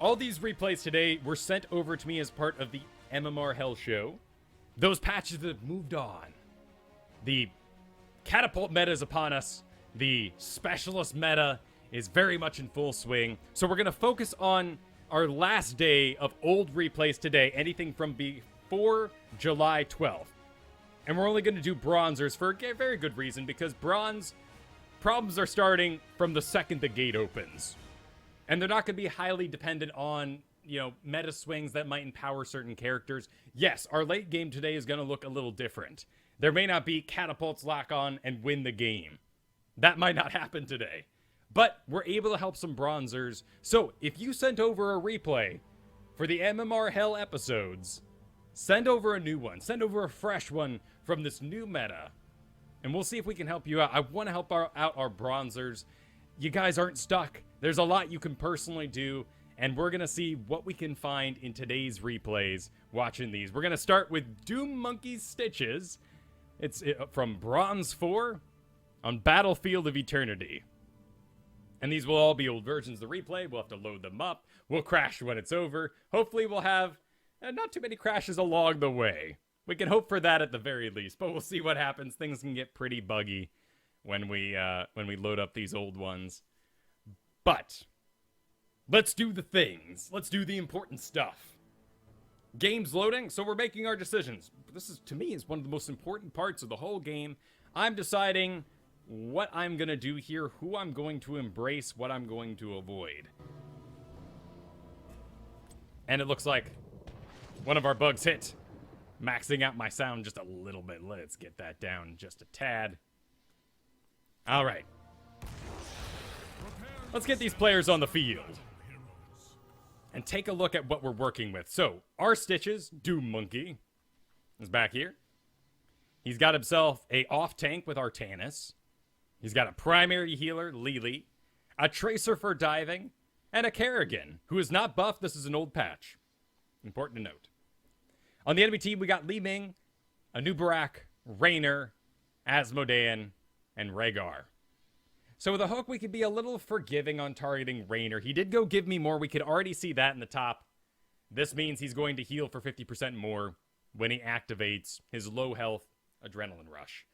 all these replays today were sent over to me as part of the MMR Hell show. Those patches have moved on. The catapult meta is upon us. The specialist meta is very much in full swing. So we're going to focus on our last day of old replays today, anything from before July 12th. And we're only going to do bronzers for a very good reason, because bronze problems are starting from the second the gate opens. And they're not going to be highly dependent on, meta swings that might empower certain characters. Yes, our late game today is going to look a little different. There may not be catapults lock on and win the game. That might not happen today. But we're able to help some bronzers. So if you sent over a replay for the MMR Hell episodes, send over a new one. Send over a fresh one from this new meta. And we'll see if we can help you out. I want to help out our bronzers. You guys aren't stuck. There's a lot you can personally do. And we're going to see what we can find in today's replays watching these. We're going to start with Doom Monkey's Stitches. It's from Bronze 4 on Battlefield of Eternity. And these will all be old versions of the replay. We'll have to load them up. We'll crash when it's over. Hopefully we'll have not too many crashes along the way. We can hope for that at the very least, but we'll see what happens. Things can get pretty buggy when we load up these old ones. But let's do the things. Let's do the important stuff. Game's loading, so we're making our decisions. This is, to me, is one of the most important parts of the whole game. I'm deciding what I'm going to do here, who I'm going to embrace, what I'm going to avoid. And it looks like one of our bugs hit. Maxing out my sound just a little bit. Let's get that down just a tad. All right. Let's get these players on the field and take a look at what we're working with. So, our Stitches, Doom Monkey, is back here. He's got himself a off-tank with Artanis. He's got a primary healer, Lily, a Tracer for diving, and a Kerrigan, who is not buffed. This is an old patch. Important to note. On the enemy team, we got Li Ming, Anubarak, Raynor, Asmodean, and Rhaegar. So with a hook, we could be a little forgiving on targeting Raynor. He did go give me more. We could already see that in the top. This means he's going to heal for 50% more when he activates his low health Adrenaline Rush.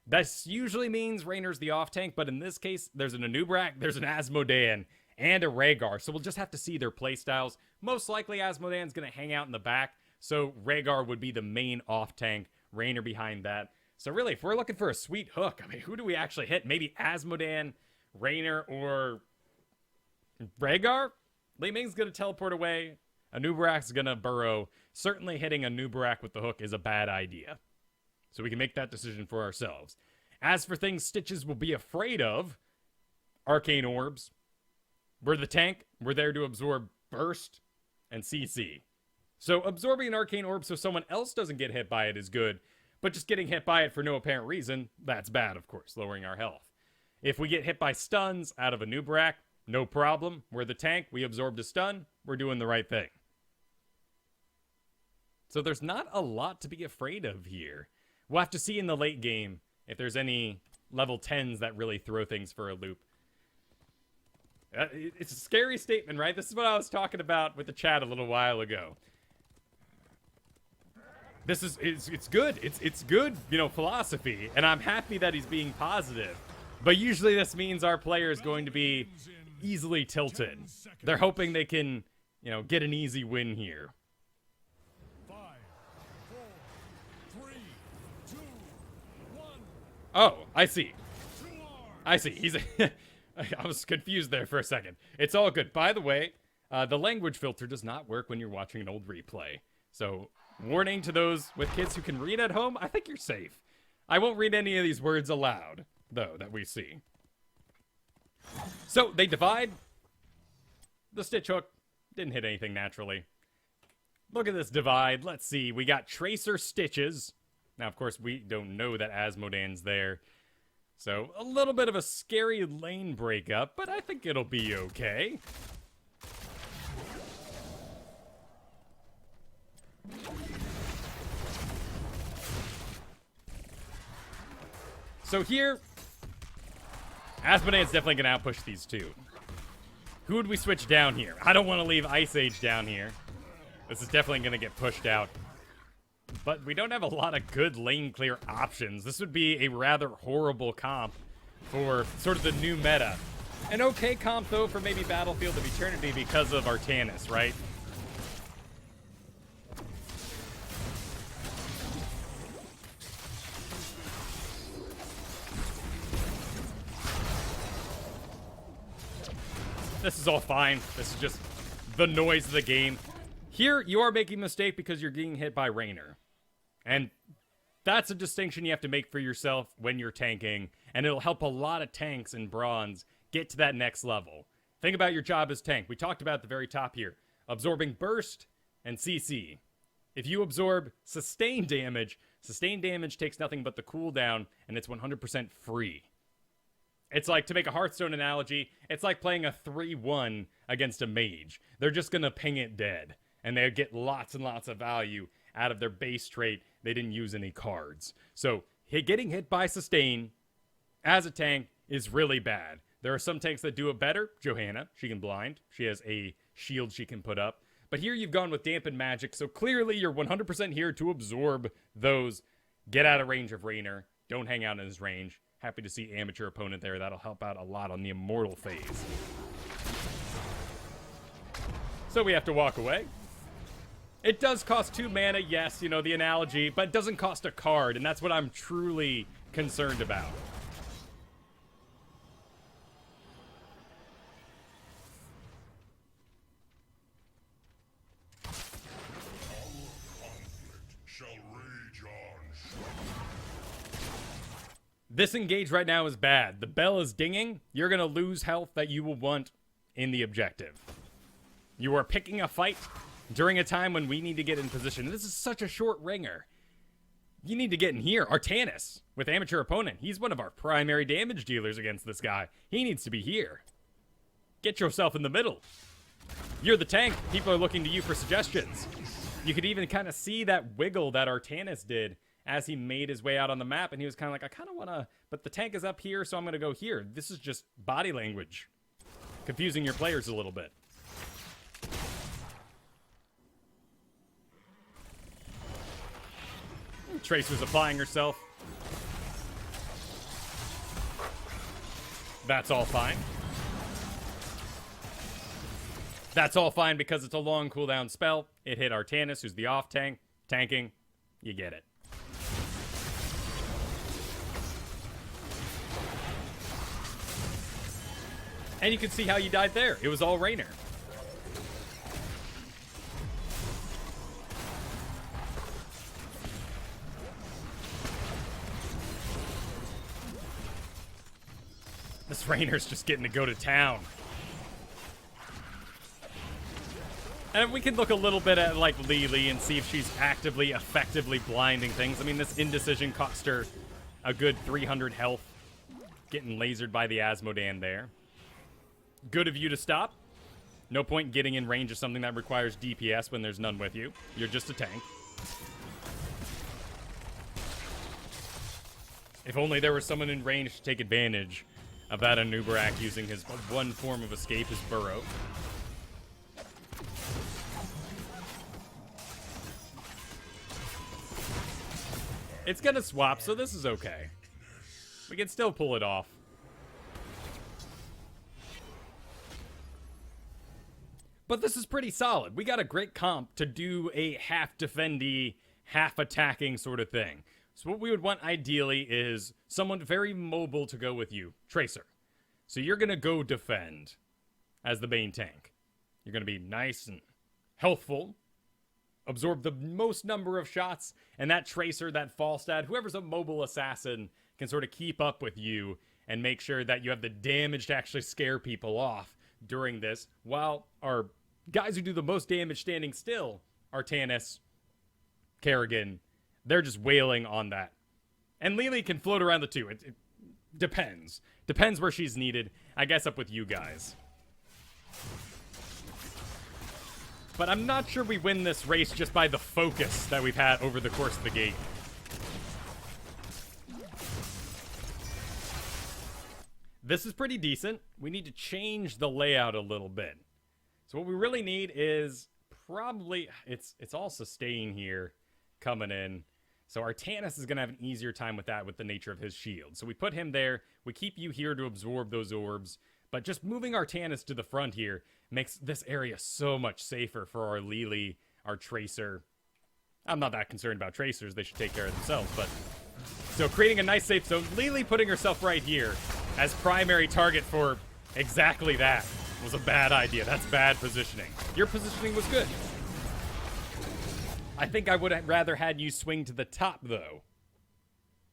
This usually means Raynor's the off-tank, but in this case, there's an Anubarak, there's an Asmodean, and a Rhaegar. So we'll just have to see their playstyles. Most likely, Asmodean's going to hang out in the back, so Rhaegar would be the main off-tank, Raynor behind that. So really, if we're looking for a sweet hook, I mean, who do we actually hit? Maybe Asmodean, Raynor, or Rhaegar? Li Ming's going to teleport away. Anubarak's going to burrow. Certainly hitting Anubarak with the hook is a bad idea. So we can make that decision for ourselves. As for things Stitches will be afraid of, Arcane Orbs. We're the tank. We're there to absorb Burst and CC. So absorbing an Arcane Orb so someone else doesn't get hit by it is good, but just getting hit by it for no apparent reason, that's bad, of course, lowering our health. If we get hit by stuns out of Anubarak, no problem. We're the tank. We absorbed a stun. We're doing the right thing. So there's not a lot to be afraid of here. We'll have to see in the late game if there's any level 10s that really throw things for a loop. It's a scary statement, right? This is what I was talking about with the chat a little while ago. This is, it's good. It's good, philosophy. And I'm happy that he's being positive. But usually this means our player is going to be easily tilted. They're hoping they can, get an easy win here. 5, 4, 3, 2, 1. Oh, I see. He's I was confused there for a second. It's all good. By the way, the language filter does not work when you're watching an old replay. So, warning to those with kids who can read at home, I think you're safe. I won't read any of these words aloud, though, that we see. So, they divide. The Stitch Hook didn't hit anything naturally. Look at this divide. Let's see. We got Tracer Stitches. Now, of course, we don't know that Asmodean's there. So, a little bit of a scary lane breakup, but I think it'll be okay. So here, Asmodean's definitely going to outpush these two. Who would we switch down here? I don't want to leave Ice Age down here. This is definitely going to get pushed out. But we don't have a lot of good lane clear options. This would be a rather horrible comp for sort of the new meta. An okay comp, though, for maybe Battlefield of Eternity because of Artanis, right? This is all fine. This is just the noise of the game. Here, you are making a mistake because you're getting hit by Raynor. And that's a distinction you have to make for yourself when you're tanking, and it'll help a lot of tanks in bronze get to that next level. Think about your job as tank. We talked about at the very top here, absorbing burst and CC. If you absorb sustained damage takes nothing but the cooldown, and it's 100% free. It's like, to make a Hearthstone analogy, it's like playing a 3-1 against a mage. They're just going to ping it dead, and they get lots and lots of value out of their base trait. They didn't use any cards. So getting hit by sustain as a tank is really bad. There are some tanks that do it better. Johanna, she can blind. She has a shield she can put up. But here you've gone with dampen magic, so clearly you're 100% here to absorb those. Get out of range of Raynor. Don't hang out in his range. Happy to see amateur opponent there. That'll help out a lot on the immortal phase. So we have to walk away. It does cost 2 mana, yes, you know, the analogy, but it doesn't cost a card, and that's what I'm truly concerned about. This engage right now is bad. The bell is dinging. You're going to lose health that you will want in the objective. You are picking a fight during a time when we need to get in position. This is such a short ringer. You need to get in here. Artanis, with amateur opponent. He's one of our primary damage dealers against this guy. He needs to be here. Get yourself in the middle. You're the tank. People are looking to you for suggestions. You could even kind of see that wiggle that Artanis did as he made his way out on the map, and he was kind of like, I kind of want to, but the tank is up here, so I'm going to go here. This is just body language. Confusing your players a little bit. Tracer's applying herself. That's all fine. That's all fine because it's a long cooldown spell. It hit Artanis, who's the off tank. Tanking. You get it. And you can see how you died there. It was all Raynor. This Raynor's just getting to go to town. And we can look a little bit at, like, Lily and see if she's actively, effectively blinding things. I mean, this indecision cost her a good 300 health. Getting lasered by the Asmodan there. Good of you to stop. No point getting in range of something that requires DPS when there's none with you. You're just a tank. If only there was someone in range to take advantage of that Anubarak using his one form of escape, his burrow. It's gonna swap, so this is okay. We can still pull it off. But this is pretty solid. We got a great comp to do a half-defendy, half-attacking sort of thing. So what we would want ideally is someone very mobile to go with you. Tracer. So you're going to go defend as the main tank. You're going to be nice and healthful. Absorb the most number of shots. And that Tracer, that Falstad, whoever's a mobile assassin can sort of keep up with you and make sure that you have the damage to actually scare people off during this, while our guys who do the most damage standing still, Artanis, Kerrigan, they're just wailing on that. And Lily can float around the two. It depends. Depends where she's needed. I guess up with you guys. But I'm not sure we win this race just by the focus that we've had over the course of the game. this is pretty decent. We need to change the layout a little bit. So what we really need is probably... It's all sustain here coming in. So Artanis is going to have an easier time with that with the nature of his shield. So we put him there. We keep you here to absorb those orbs. But just moving Artanis to the front here makes this area so much safer for our Lily, our Tracer. I'm not that concerned about Tracers. They should take care of themselves. But so creating a nice safe zone. Lily putting herself right here as primary target for exactly that was a bad idea. That's bad positioning. Your positioning was good. I think I would have rather had you swing to the top, though.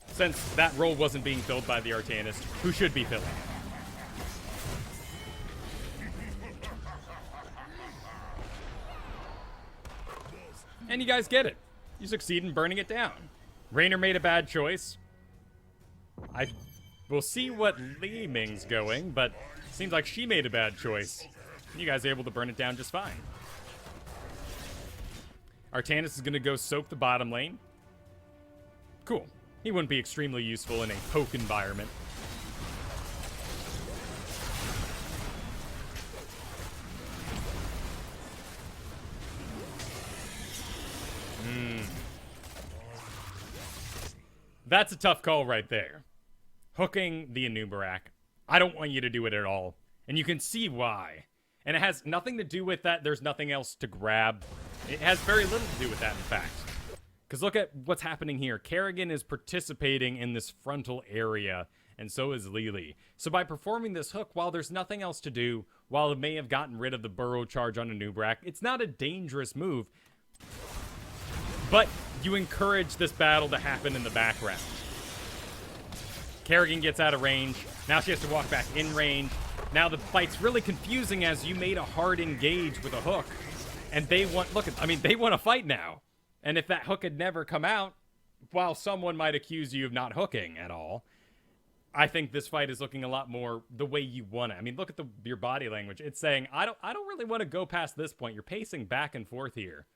Since that role wasn't being filled by the Artanis, who should be filling it. And you guys get it. You succeed in burning it down. Raynor made a bad choice. We'll see what Li Ming's going, but seems like she made a bad choice. You guys are able to burn it down just fine. Artanis is going to go soak the bottom lane. Cool. He wouldn't be extremely useful in a poke environment. That's a tough call right there. Hooking the Anubarak. I don't want you to do it at all. And you can see why. And it has nothing to do with that there's nothing else to grab. It has very little to do with that, in fact. Because look at what's happening here. Kerrigan is participating in this frontal area, and so is Lily. So by performing this hook, while there's nothing else to do, while it may have gotten rid of the burrow charge on Anubarak, it's not a dangerous move. But you encourage this battle to happen in the background. Kerrigan gets out of range. Now she has to walk back in range. Now the fight's really confusing as you made a hard engage with a hook. And they want, they want to fight now. And if that hook had never come out, while someone might accuse you of not hooking at all, I think this fight is looking a lot more the way you want it. I mean, look at your body language. It's saying, I don't really want to go past this point. You're pacing back and forth here.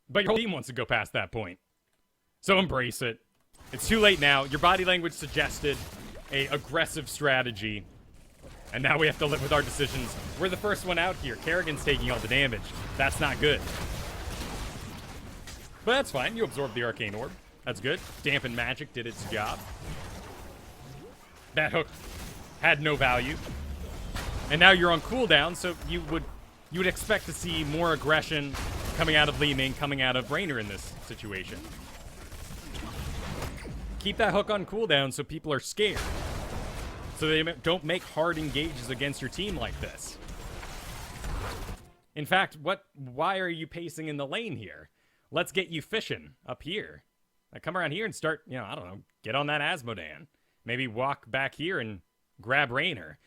But your team wants to go past that point. So embrace it. It's too late now. Your body language suggested a aggressive strategy. And now we have to live with our decisions. We're the first one out here. Kerrigan's taking all the damage. That's not good. But that's fine. You absorbed the Arcane Orb. That's good. Dampen Magic did its job. That hook had no value. And now you're on cooldown, so you would expect to see more aggression coming out of Li Ming, coming out of Raynor in this situation. Keep that hook on cooldown so people are scared. So they don't make hard engages against your team like this. In fact, why are you pacing in the lane here? Let's get you fishing up here. Now come around here and start, I don't know, get on that Asmodan. Maybe walk back here and grab Raynor.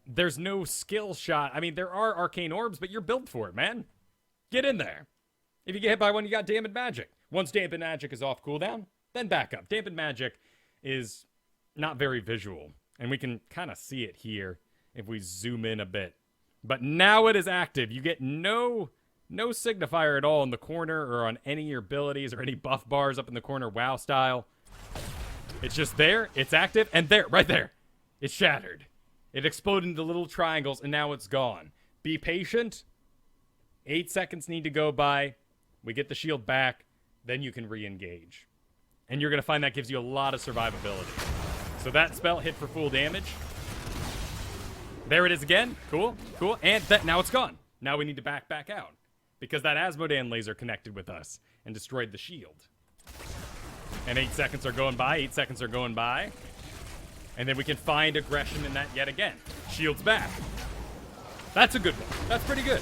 There's no skill shot. I mean, there are arcane orbs, but you're built for it, man. Get in there. If you get hit by one, you got Dampened Magic. Once Dampened Magic is off cooldown, then back up. Dampened Magic is not very visual, and we can kind of see it here if we zoom in a bit. But now it is active. You get no signifier at all in the corner or on any of your abilities or any buff bars up in the corner, WoW style. It's just there, it's active, and there, right there. It's shattered. It exploded into little triangles, and now it's gone. Be patient. 8 seconds need to go by. We get the shield back. Then you can re-engage. And you're going to find that gives you a lot of survivability. So that spell hit for full damage. There it is again. Cool, cool. And now it's gone. Now we need to back out. Because that Asmodan laser connected with us and destroyed the shield. And 8 seconds are going by. 8 seconds are going by. And then we can find aggression in that yet again. Shield's back. That's a good one. That's pretty good.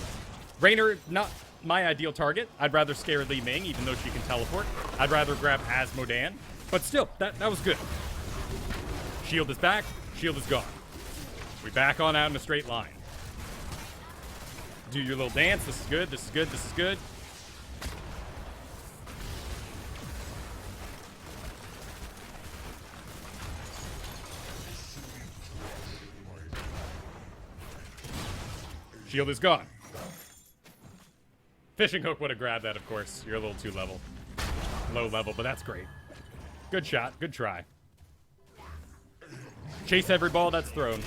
Raynor, not my ideal target. I'd rather scare Li Ming, even though she can teleport. I'd rather grab Asmodan. But still, that was good. Shield is back. Shield is gone. We back on out in a straight line. Do your little dance. This is good. This is good. This is good. Shield is gone. Fishing hook would have grabbed that, of course. You're a little too low level, but that's great. Good shot. Good try. Chase every ball that's thrown.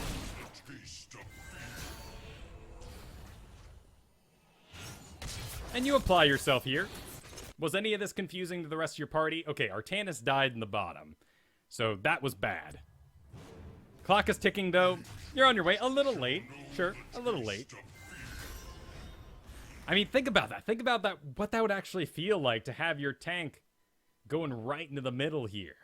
And you apply yourself here. Was any of this confusing to the rest of your party? Okay, Artanis died in the bottom. So that was bad. Clock is ticking, though. You're on your way. A little late. Sure, a little late. I mean, think about that. Think about that. What that would actually feel like to have your tank going right into the middle here.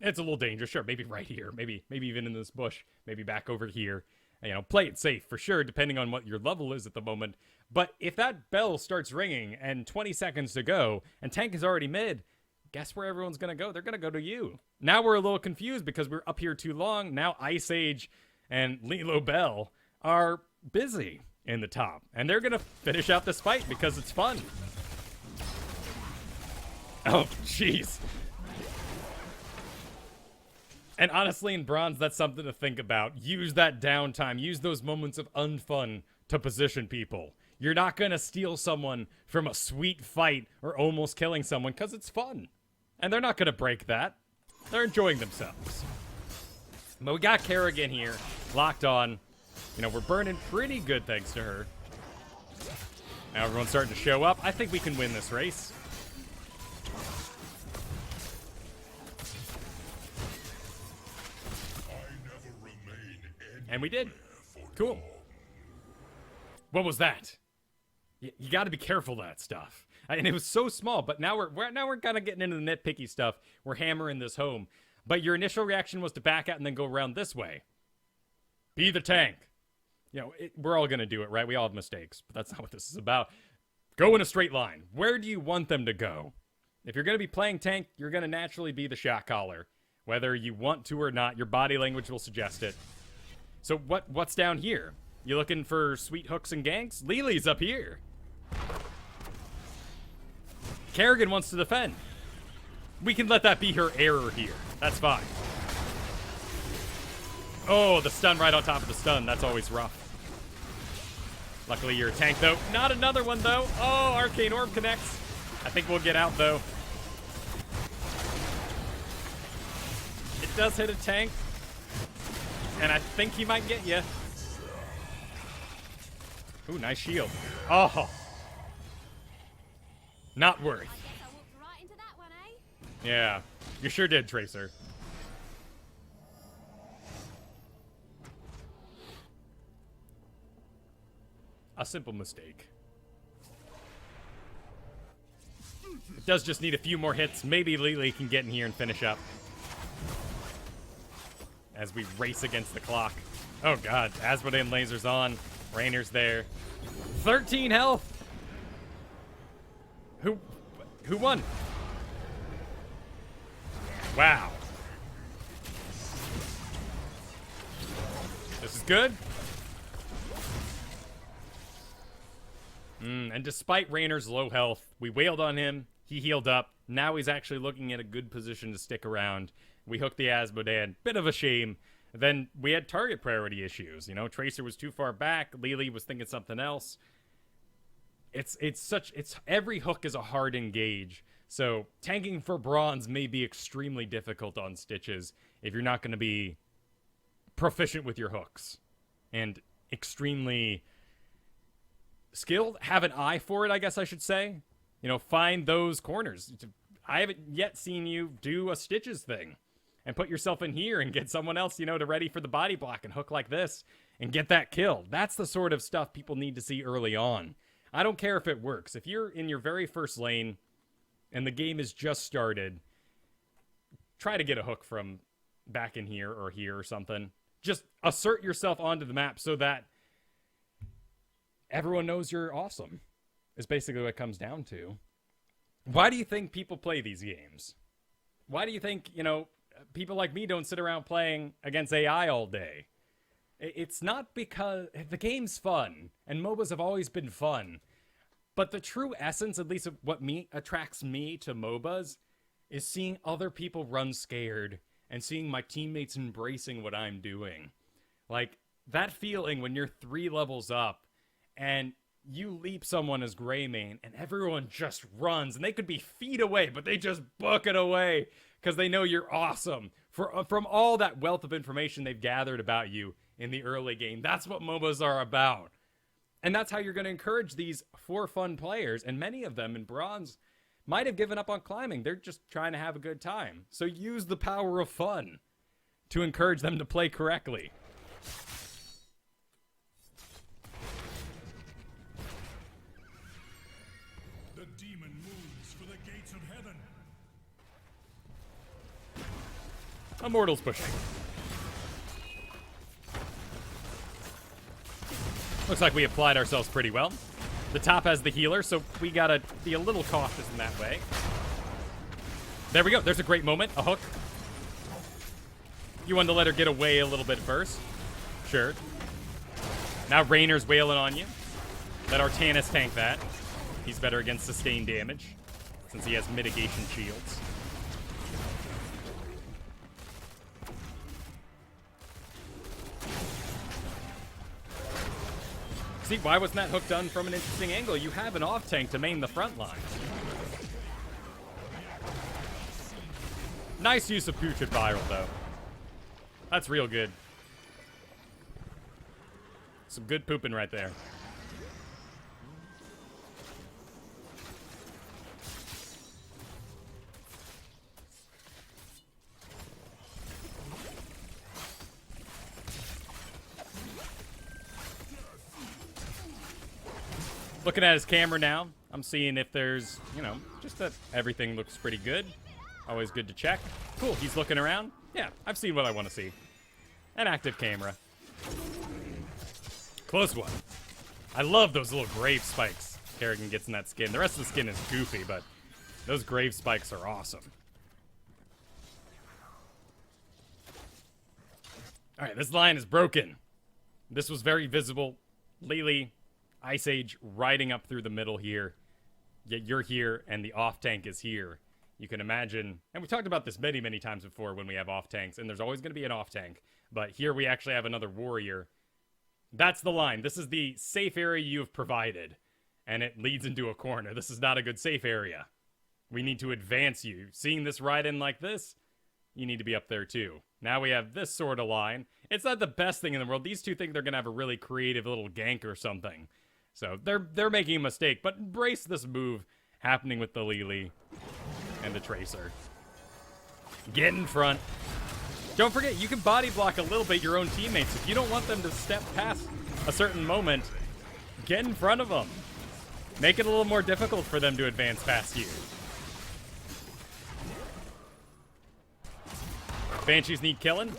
It's a little dangerous. Sure, maybe right here. Maybe even in this bush. Maybe back over here. You know, play it safe for sure, depending on what your level is at the moment. But if that bell starts ringing and 20 seconds to go and tank is already mid, guess where everyone's going to go? They're going to go to you. Now we're a little confused because we're up here too long. Now Ice Age and Lilo Bell are busy in the top. And they're going to finish out this fight because it's fun. Oh, jeez. And honestly, in Bronze, that's something to think about. Use that downtime. Use those moments of unfun to position people. You're not going to steal someone from a sweet fight or almost killing someone because it's fun. And they're not going to break that. They're enjoying themselves. But we got Kerrigan here, locked on. You know, we're burning pretty good thanks to her. Now everyone's starting to show up. I think we can win this race. And we did. Cool. What was that? You got to be careful of that stuff. And it was so small, but now we're kind of getting into the nitpicky stuff. We're hammering this home. But your initial reaction was to back out and then go around this way. Be the tank. You know, we're all going to do it, right? We all have mistakes, but that's not what this is about. Go in a straight line. Where do you want them to go? If you're going to be playing tank, you're going to naturally be the shot caller. Whether you want to or not, your body language will suggest it. So what's down here? You looking for sweet hooks and ganks? Lily's up here. Kerrigan wants to defend. We can let that be her error here. That's fine. Oh, the stun right on top of the stun. That's always rough. Luckily, you're a tank, though. Not another one, though. Oh, Arcane Orb connects. I think we'll get out, though. It does hit a tank. And I think he might get you. Ooh, nice shield. Oh. Not worth. I guess I walked right into that one, eh? Yeah, you sure did, Tracer. A simple mistake. It does just need a few more hits. Maybe Lily can get in here and finish up. As we race against the clock. Oh god, Asmodean laser's on. Rainer's there. 13 health! Who won? Wow. This is good. And despite Rainer's low health, we wailed on him. He healed up. Now he's actually looking at a good position to stick around. We hooked the Asmodean. Bit of a shame. Then we had target priority issues. You know, Tracer was too far back. Lily was thinking something else. It's every hook is a hard engage. So tanking for bronze may be extremely difficult on Stitches if you're not going to be proficient with your hooks and extremely skilled. Have an eye for it, I guess I should say. You know, find those corners. I haven't yet seen you do a Stitches thing and put yourself in here and get someone else, you know, to ready for the body block and hook like this and get that kill. That's the sort of stuff people need to see early on. I don't care if it works. If you're in your very first lane and the game is just started, try to get a hook from back in here or something. Just assert yourself onto the map so that everyone knows you're awesome, is basically what it comes down to. Why do you think people play these games? Why do you think, you know, people like me don't sit around playing against AI all day? It's not because the game's fun, and MOBAs have always been fun. But the true essence, at least of what attracts me to MOBAs, is seeing other people run scared and seeing my teammates embracing what I'm doing. Like, that feeling when you're 3 levels up and you leap someone as Greymane and everyone just runs, and they could be feet away, but they just book it away because they know you're awesome. from all that wealth of information they've gathered about you in the early game. That's what MOBAs are about. And that's how you're going to encourage these for fun players. And many of them in Bronze might have given up on climbing. They're just trying to have a good time. So use the power of fun to encourage them to play correctly. The demon moves for the gates of heaven. Immortal's pushing. Looks like we applied ourselves pretty well. The top has the healer, so we gotta be a little cautious in that way. There we go. There's a great moment. A hook. You wanted to let her get away a little bit first. Sure. Now Rainer's wailing on you. Let Artanis tank that. He's better against sustained damage, since he has mitigation shields. See, why wasn't that hook done from an interesting angle? You have an off-tank to main the front line. Nice use of Putrid Viral, though. That's real good. Some good pooping right there. Looking at his camera now, I'm seeing if there's, you know, just that everything looks pretty good. Always good to check. Cool, he's looking around. Yeah, I've seen what I want to see. An active camera. Close one. I love those little grave spikes Kerrigan gets in that skin. The rest of the skin is goofy, but those grave spikes are awesome. All right, this line is broken. This was very visible. Lily, Ice Age riding up through the middle here. Yet you're here, and the off-tank is here. You can imagine, and we talked about this many, many times before when we have off-tanks, and there's always going to be an off-tank. But here we actually have another warrior. That's the line. This is the safe area you have provided, and it leads into a corner. This is not a good safe area. We need to advance you. Seeing this ride in like this, you need to be up there too. Now we have this sort of line. It's not the best thing in the world. These two think they're going to have a really creative little gank or something. So they're making a mistake, but embrace this move happening with the Lily and the Tracer. Get in front. Don't forget, you can body block a little bit your own teammates. If you don't want them to step past a certain moment, get in front of them. Make it a little more difficult for them to advance past you. Banshees need killing.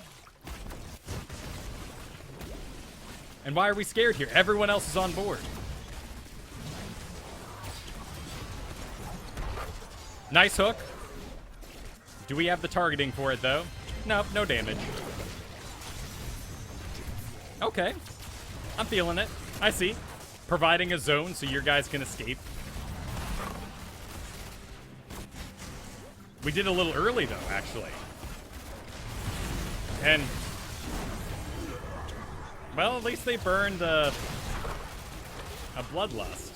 And why are we scared here? Everyone else is on board. Nice hook. Do we have the targeting for it, though? Nope, no damage. Okay. I'm feeling it. I see. Providing a zone so your guys can escape. We did a little early, though, actually. And, well, at least they burned a Bloodlust.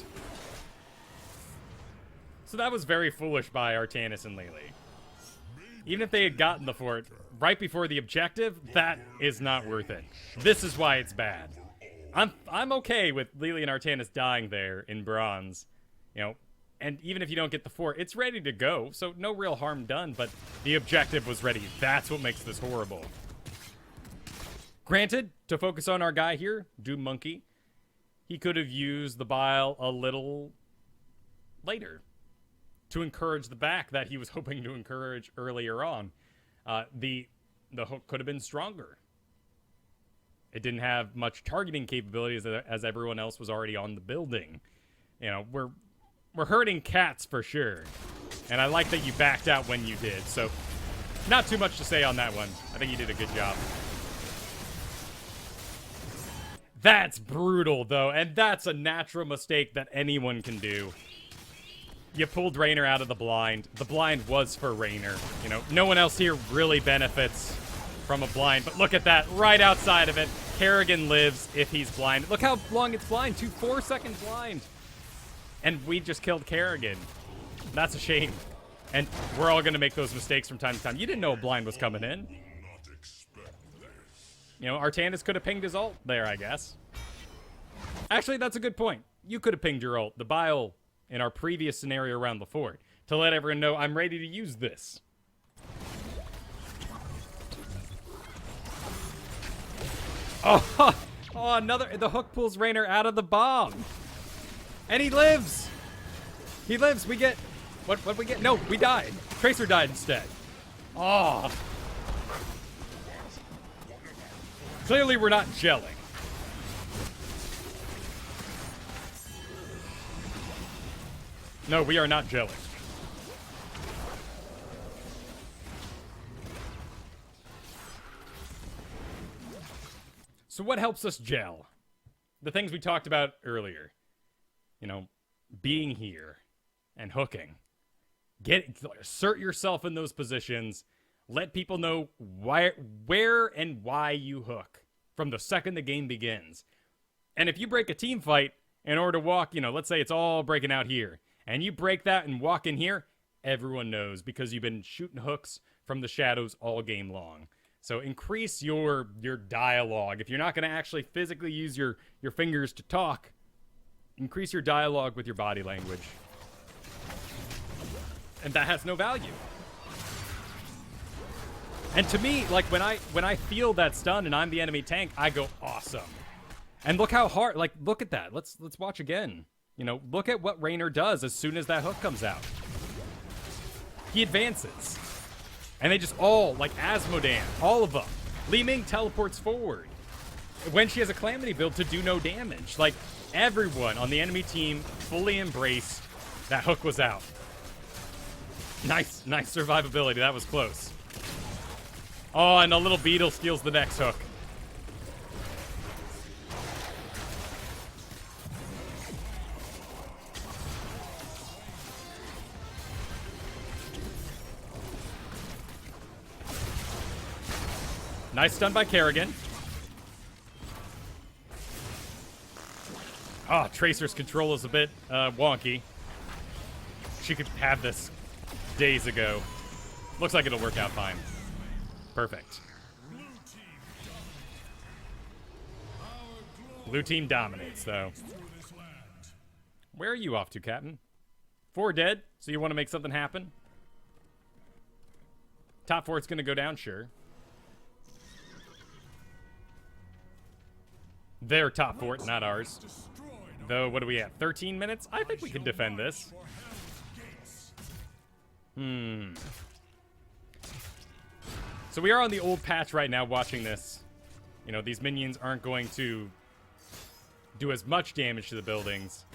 So that was very foolish by Artanis and Lily. Even if they had gotten the fort right before the objective, that is not worth it. This is why it's bad. I'm okay with Lily and Artanis dying there in Bronze. You know, and even if you don't get the fort, it's ready to go, so no real harm done, but the objective was ready. That's what makes this horrible. Granted, to focus on our guy here, Doom Monkey, he could have used the bile a little later to encourage the back that he was hoping to encourage earlier on. The hook could have been stronger. It didn't have much targeting capabilities as everyone else was already on the building. You know, we're hurting cats for sure. And I like that you backed out when you did. So, not too much to say on that one. I think you did a good job. That's brutal, though, and that's a natural mistake that anyone can do. You pulled Raynor out of the blind. The blind was for Raynor. You know, no one else here really benefits from a blind, but look at that, right outside of it. Kerrigan lives if he's blind. Look how long it's blind, 4-second blind. And we just killed Kerrigan. That's a shame. And we're all going to make those mistakes from time to time. You didn't know a blind was coming in. You know, Artanis could have pinged his ult there, I guess. Actually, that's a good point. You could have pinged your ult, the bile, in our previous scenario around the fort, to let everyone know I'm ready to use this. Oh, oh, the hook pulls Raynor out of the bomb. And he lives. He lives. We get, what we get? No, we died. Tracer died instead. Oh. Clearly we're not gelling. No, we are not gelling. So what helps us gel? The things we talked about earlier. You know, being here and hooking. Assert yourself in those positions. Let people know where and why you hook from the second the game begins. And if you break a team fight in order to walk, you know, let's say it's all breaking out here, and you break that and walk in here, everyone knows because you've been shooting hooks from the shadows all game long. So increase your dialogue. If you're not going to actually physically use your fingers to talk, increase your dialogue with your body language. And that has no value. And to me, like when I feel that stun and I'm the enemy tank, I go awesome. And look how hard, like look at that. Let's watch again. You know, look at what Raynor does as soon as that hook comes out. He advances. And they just all, like Asmodan, all of them. Li Ming teleports forward. When she has a Calamity build to do no damage. Like, everyone on the enemy team fully embraced that hook was out. Nice survivability. That was close. Oh, and a little beetle steals the next hook. Nice stun by Kerrigan. Oh, Tracer's control is a bit wonky. She could have this days ago. Looks like it'll work out fine. Perfect. Blue team dominates, though. Where are you off to, Captain? 4 dead, so you want to make something happen? Top 4's going to go down, sure. Their top fort, not ours. Though, what do we have? 13 minutes? I think we can defend this. So we are on the old patch right now watching this. You know, these minions aren't going to do as much damage to the buildings.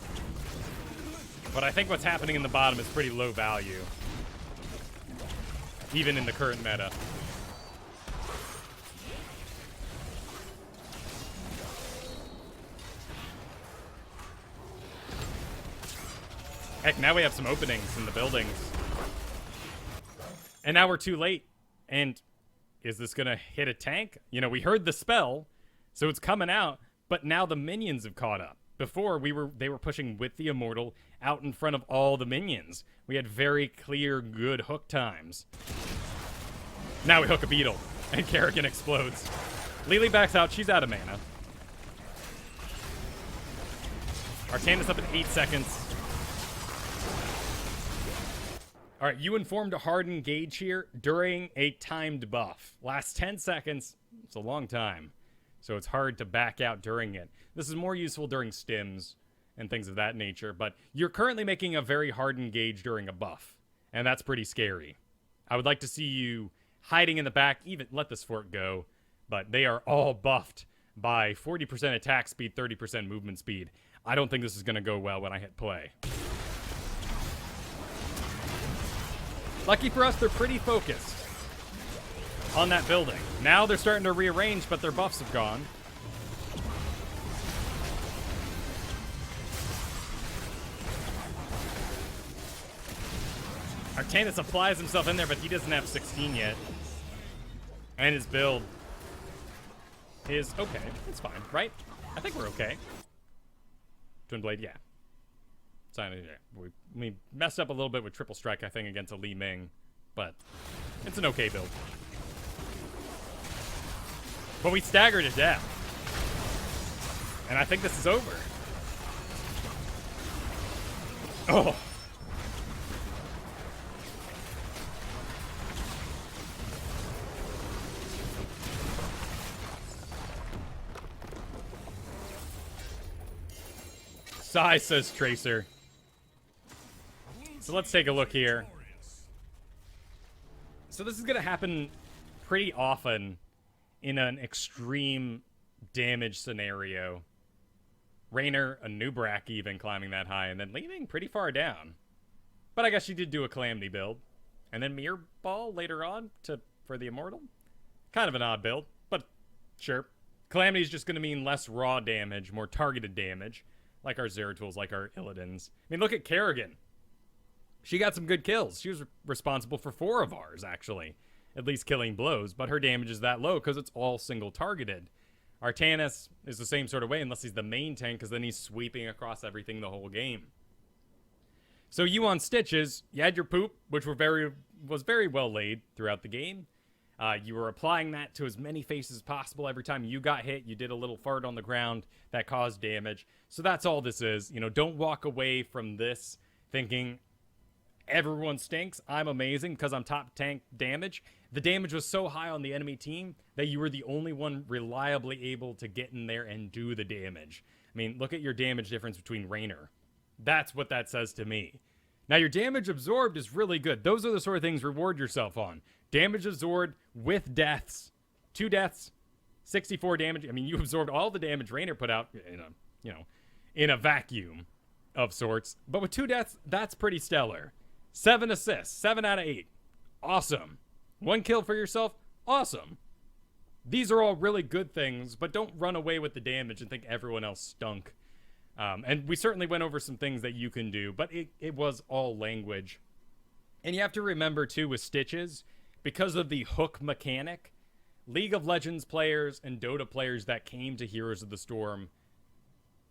But I think what's happening in the bottom is pretty low value. Even in the current meta. Heck, now we have some openings in the buildings. And now we're too late. And is this going to hit a tank? You know, we heard the spell, so it's coming out, but now the minions have caught up. Before, they were pushing with the Immortal out in front of all the minions. We had very clear, good hook times. Now we hook a beetle, and Kerrigan explodes. Lily backs out. She's out of mana. Artanis up in 8 seconds. All right, you informed a hard engage here during a timed buff. Last 10 seconds, it's a long time, so it's hard to back out during it. This is more useful during stims and things of that nature, but you're currently making a very hard engage during a buff, and that's pretty scary. I would like to see you hiding in the back, even let this fort go, but they are all buffed by 40% attack speed, 30% movement speed. I don't think this is going to go well when I hit play. Lucky for us, they're pretty focused on that building. Now they're starting to rearrange, but their buffs have gone. Artanis applies himself in there, but he doesn't have 16 yet. And his build is okay. It's fine, right? I think we're okay. Twin Blade, yeah. We messed up a little bit with Triple Strike, I think, against a Li Ming, but it's an okay build. But we stagger to death. And I think this is over. Oh. Sigh, says Tracer. So let's take a look here. So this is going to happen pretty often in an extreme damage scenario. Raynor, a new Brack even climbing that high, and then leaving pretty far down. But I guess she did do a Calamity build. And then Mirror Ball later on for the Immortal. Kind of an odd build, but sure. Calamity is just going to mean less raw damage, more targeted damage. Like our Zeratools, like our Illidan's. I mean, look at Kerrigan. She got some good kills. She was responsible for 4 of ours, actually. At least killing blows, but her damage is that low because it's all single-targeted. Artanis is the same sort of way, unless he's the main tank, because then he's sweeping across everything the whole game. So you on Stitches, you had your poop, which was very well laid throughout the game. You were applying that to as many faces as possible. Every time you got hit, you did a little fart on the ground that caused damage. So that's all this is. You know, don't walk away from this thinking everyone stinks. I'm amazing because I'm top tank damage. The damage was so high on the enemy team that you were the only one reliably able to get in there and do the damage. I mean, look at your damage difference between Raynor. That's what that says to me. Now, your damage absorbed is really good. Those are the sort of things reward yourself on. Damage absorbed with deaths. 2 deaths, 64 damage. I mean, you absorbed all the damage Raynor put out in a vacuum of sorts. But with 2 deaths, that's pretty stellar. 7 assists, 7 out of 8. Awesome. 1 kill for yourself, awesome. These are all really good things, but don't run away with the damage and think everyone else stunk. And we certainly went over some things that you can do, but it was all language. And you have to remember, too, with Stitches, because of the hook mechanic, League of Legends players and Dota players that came to Heroes of the Storm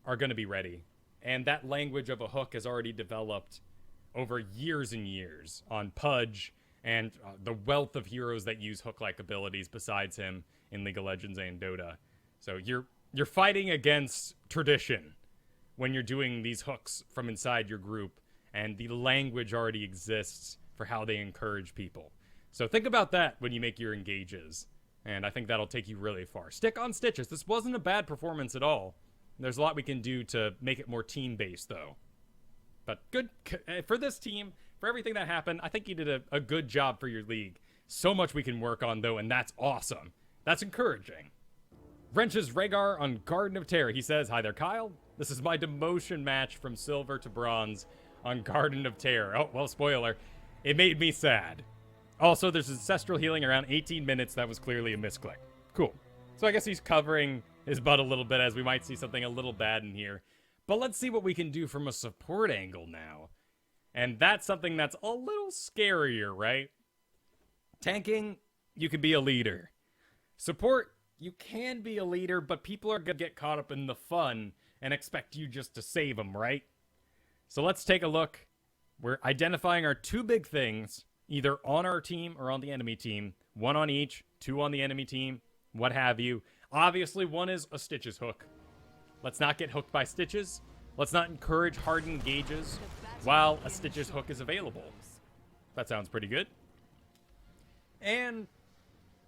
are going to be ready. And that language of a hook has already developed over years and years on Pudge and the wealth of heroes that use hook-like abilities besides him in League of Legends and Dota. So you're fighting against tradition when you're doing these hooks from inside your group, and the language already exists for how they encourage people. So think about that when you make your engages, and I think that'll take you really far. Stick on Stitches. This wasn't a bad performance at all. There's a lot we can do to make it more team-based, though. But good for this team, for everything that happened. I think you did a good job for your league. So much we can work on, though, and that's awesome. That's encouraging. Wrenches Rhaegar on Garden of Terror. He says, "Hi there, Kyle. This is my demotion match from silver to bronze on Garden of Terror." Oh, well, spoiler. It made me sad. Also, there's ancestral healing around 18 minutes. That was clearly a misclick. Cool. So I guess he's covering his butt a little bit, as we might see something a little bad in here. But let's see what we can do from a support angle now. And that's something that's a little scarier, right? Tanking, you can be a leader. Support, you can be a leader, but people are going to get caught up in the fun and expect you just to save them, right? So let's take a look. We're identifying our 2 big things, either on our team or on the enemy team. 1 on each, 2 on the enemy team, what have you. Obviously, 1 is a Stitches hook. Let's not get hooked by Stitches. Let's not encourage hard engages while a Stitches hook is available. That sounds pretty good. And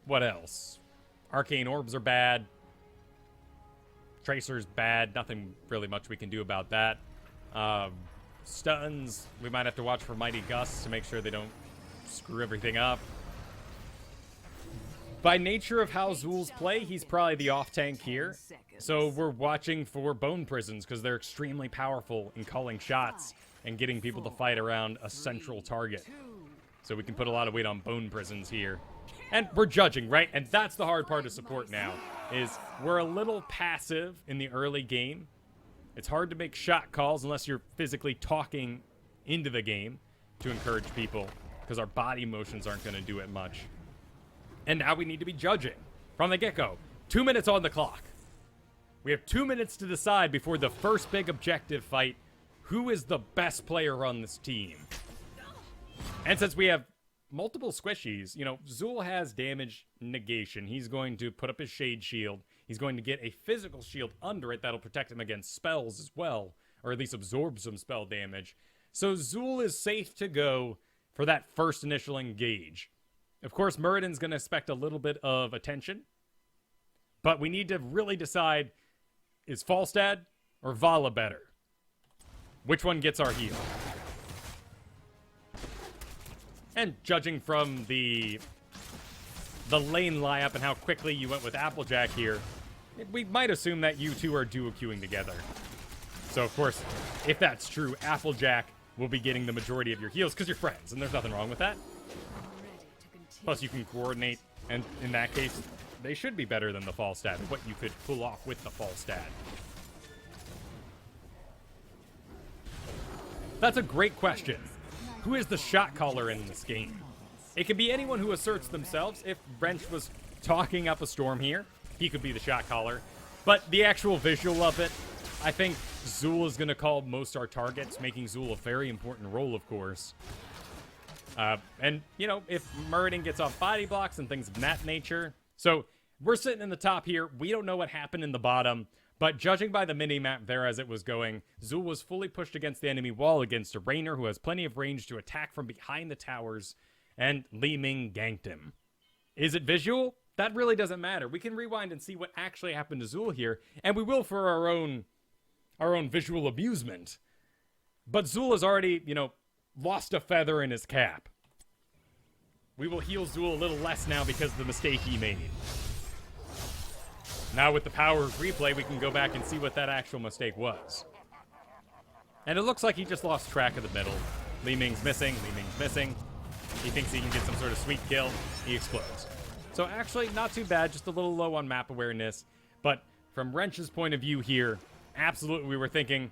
what else? Arcane Orbs are bad. Tracer's bad. Nothing really much we can do about that. Stuns, we might have to watch for Mighty Gusts to make sure they don't screw everything up. By nature of how Zul's play, he's probably the off-tank here. So we're watching for Bone Prisons because they're extremely powerful in calling shots and getting people to fight around a central target. So we can put a lot of weight on Bone Prisons here. And we're judging, right? And that's the hard part of support now, is we're a little passive in the early game. It's hard to make shot calls unless you're physically talking into the game to encourage people, because our body motions aren't going to do it much. And now we need to be judging from the get-go. 2 minutes on the clock. We have 2 minutes to decide before the first big objective fight who is the best player on this team. And since we have multiple squishies. You know, Zul has damage negation. He's going to put up his shade shield. He's going to get a physical shield under it that'll protect him against spells as well, or at least absorb some spell damage. So Zul is safe to go for that first initial engage. Of course, Muradin's going to expect a little bit of attention, but we need to really decide, is Falstad or Vala better? Which one gets our heal? And judging from the lane lie-up and how quickly you went with Applejack here, we might assume that you two are duo queuing together. So, of course, if that's true, Applejack will be getting the majority of your heals because you're friends, and there's nothing wrong with that. Plus, you can coordinate, and in that case, they should be better than the Falstad, what you could pull off with the Falstad. That's a great question. Who is the shot caller in this game? It could be anyone who asserts themselves. If Wrench was talking up a storm here, he could be the shot caller. But the actual visual of it, I think Zul is going to call most our targets, making Zul a very important role, of course. And, you know, if Muradin gets off body blocks and things of that nature. So, we're sitting in the top here. We don't know what happened in the bottom. But judging by the mini-map there as it was going, Zul was fully pushed against the enemy wall against a Rainer who has plenty of range to attack from behind the towers, and Li Ming ganked him. Is it visual? That really doesn't matter. We can rewind and see what actually happened to Zul here, and we will for our own visual amusement. But Zul has already, you know, lost a feather in his cap. We will heal Zul a little less now because of the mistake he made. Now with the power of replay, we can go back and see what that actual mistake was. And it looks like he just lost track of the middle. Li Ming's missing, Li Ming's missing. He thinks he can get some sort of sweet kill. He explodes. So actually, not too bad, just a little low on map awareness. But from Wrench's point of view here, absolutely we were thinking,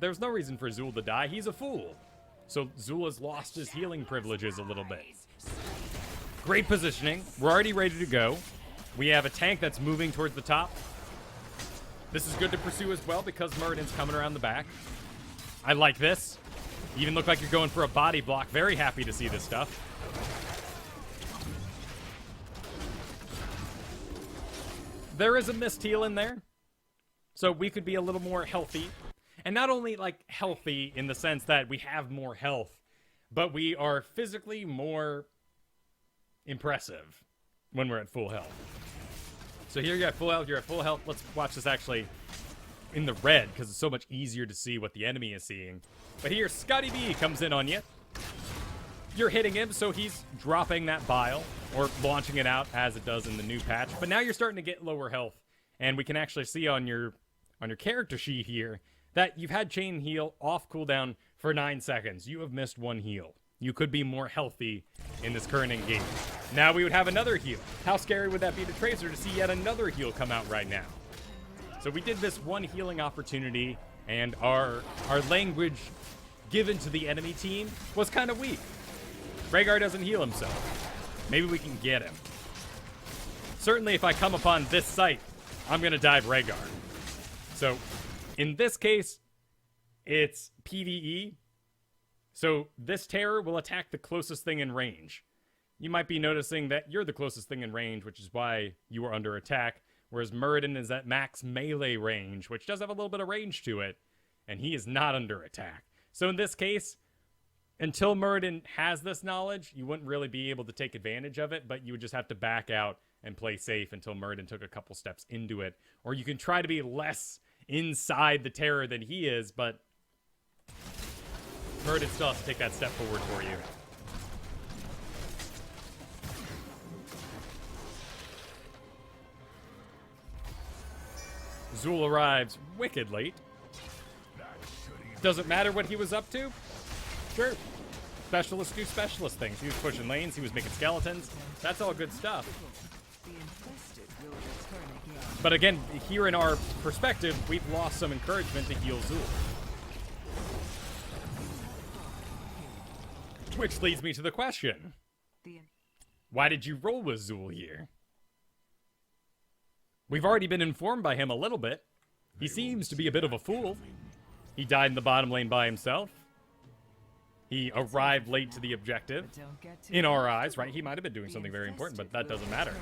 there's no reason for Zul to die. He's a fool. So Zul has lost his healing privileges a little bit. Great positioning. We're already ready to go. We have a tank that's moving towards the top. This is good to pursue as well because Muradin's coming around the back. I like this. You even look like you're going for a body block. Very happy to see this stuff. There is a missed heal in there. So we could be a little more healthy. And not only like healthy in the sense that we have more health, but we are physically more impressive when we're at full health. So here you're at full health, you're at full health. Let's watch this actually in the red because it's so much easier to see what the enemy is seeing. But here, Scotty B comes in on you. You're hitting him, so he's dropping that bile or launching it out as it does in the new patch. But now you're starting to get lower health, and we can actually see on your character sheet here that you've had chain heal off cooldown for 9 seconds. You have missed 1 heal. You could be more healthy in this current engage. Now we would have another heal. How scary would that be to Tracer to see yet another heal come out right now? So we did miss 1 healing opportunity, and our language given to the enemy team was kind of weak. Rhaegar doesn't heal himself. Maybe we can get him. Certainly if I come upon this site, I'm going to dive Rhaegar. So in this case, it's PvE. So this terror will attack the closest thing in range. You might be noticing that you're the closest thing in range, which is why you are under attack, whereas Muradin is at max melee range, which does have a little bit of range to it, and he is not under attack. So in this case, until Muradin has this knowledge, you wouldn't really be able to take advantage of it, but you would just have to back out and play safe until Muradin took a couple steps into it. Or you can try to be less inside the terror than he is, but Muradin still has to take that step forward for you. Zul arrives wicked late. Doesn't matter what he was up to. Sure. Specialists do specialist things. He was pushing lanes. He was making skeletons. That's all good stuff. But again, here in our perspective, we've lost some encouragement to heal Zul. Which leads me to the question. Why did you roll with Zul here? We've already been informed by him a little bit. He seems to be a bit of a fool. He died in the bottom lane by himself. He arrived late to the objective. In our eyes, right? He might have been doing something very important, but that doesn't matter.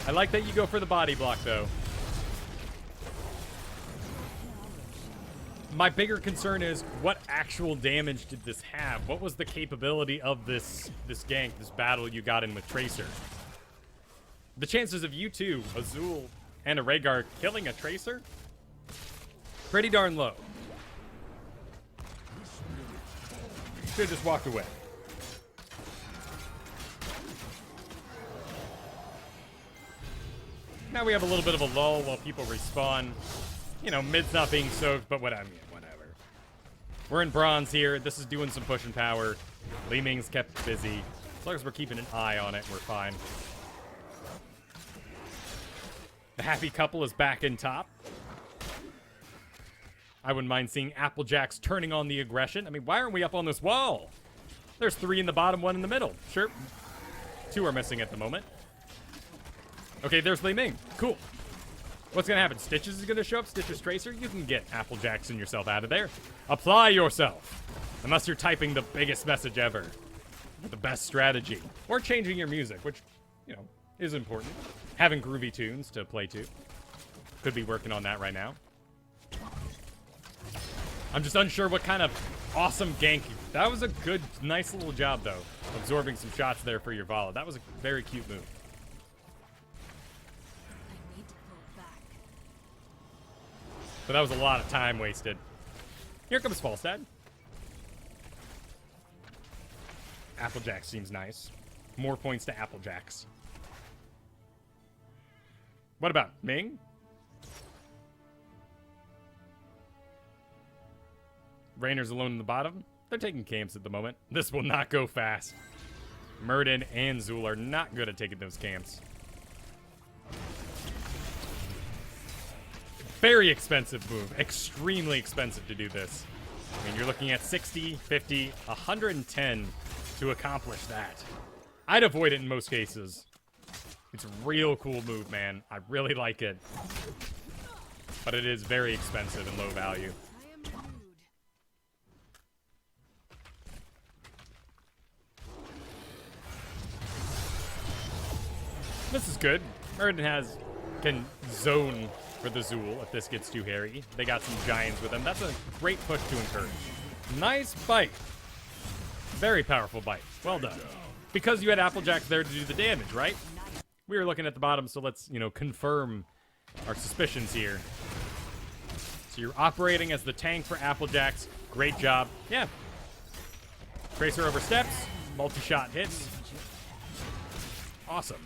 I like that you go for the body block, though. My bigger concern is, what actual damage did this have? What was the capability of this gank, this battle you got in with Tracer? The chances of you two, Azul and a Rhaegar, killing a Tracer? Pretty darn low. Should've just walked away. Now we have a little bit of a lull while people respawn. You know, mid's not being soaked, but whatever. We're in bronze here. This is doing some push and power. Li Ming's kept busy. As long as we're keeping an eye on it, we're fine. The happy couple is back in top. I wouldn't mind seeing Applejacks turning on the aggression. I mean, why aren't we up on this wall? There's 3 in the bottom, 1 in the middle. Sure. 2 are missing at the moment. Okay, there's Li Ming. Cool. What's going to happen? Stitches is going to show up? Stitches Tracer? You can get Applejacks and yourself out of there. Apply yourself. Unless you're typing the biggest message ever. The best strategy. Or changing your music, which, you know, is important. Having groovy tunes to play to. Could be working on that right now. I'm just unsure what kind of awesome gank. That was a good, nice little job, though. Absorbing some shots there for your Vala. That was a very cute move. But that was a lot of time wasted. Here comes Falstad. Applejack seems nice. More points to Applejacks. What about Ming? Rainer's alone in the bottom. They're taking camps at the moment. This will not go fast. Murden and Zul are not good at taking those camps. Very expensive move. Extremely expensive to do this. I mean, you're looking at 60, 50, 110 to accomplish that. I'd avoid it in most cases. It's a real cool move, man. I really like it. But it is very expensive and low value. This is good. Murden can zone for the Zul if this gets too hairy. They got some giants with them. That's a great push to encourage. Nice bite. Very powerful bite. Well done. Because you had Applejacks there to do the damage, right? We were looking at the bottom, so let's, you know, confirm our suspicions here. So you're operating as the tank for Applejacks. Great job. Yeah. Tracer oversteps. Multi-shot hits. Awesome.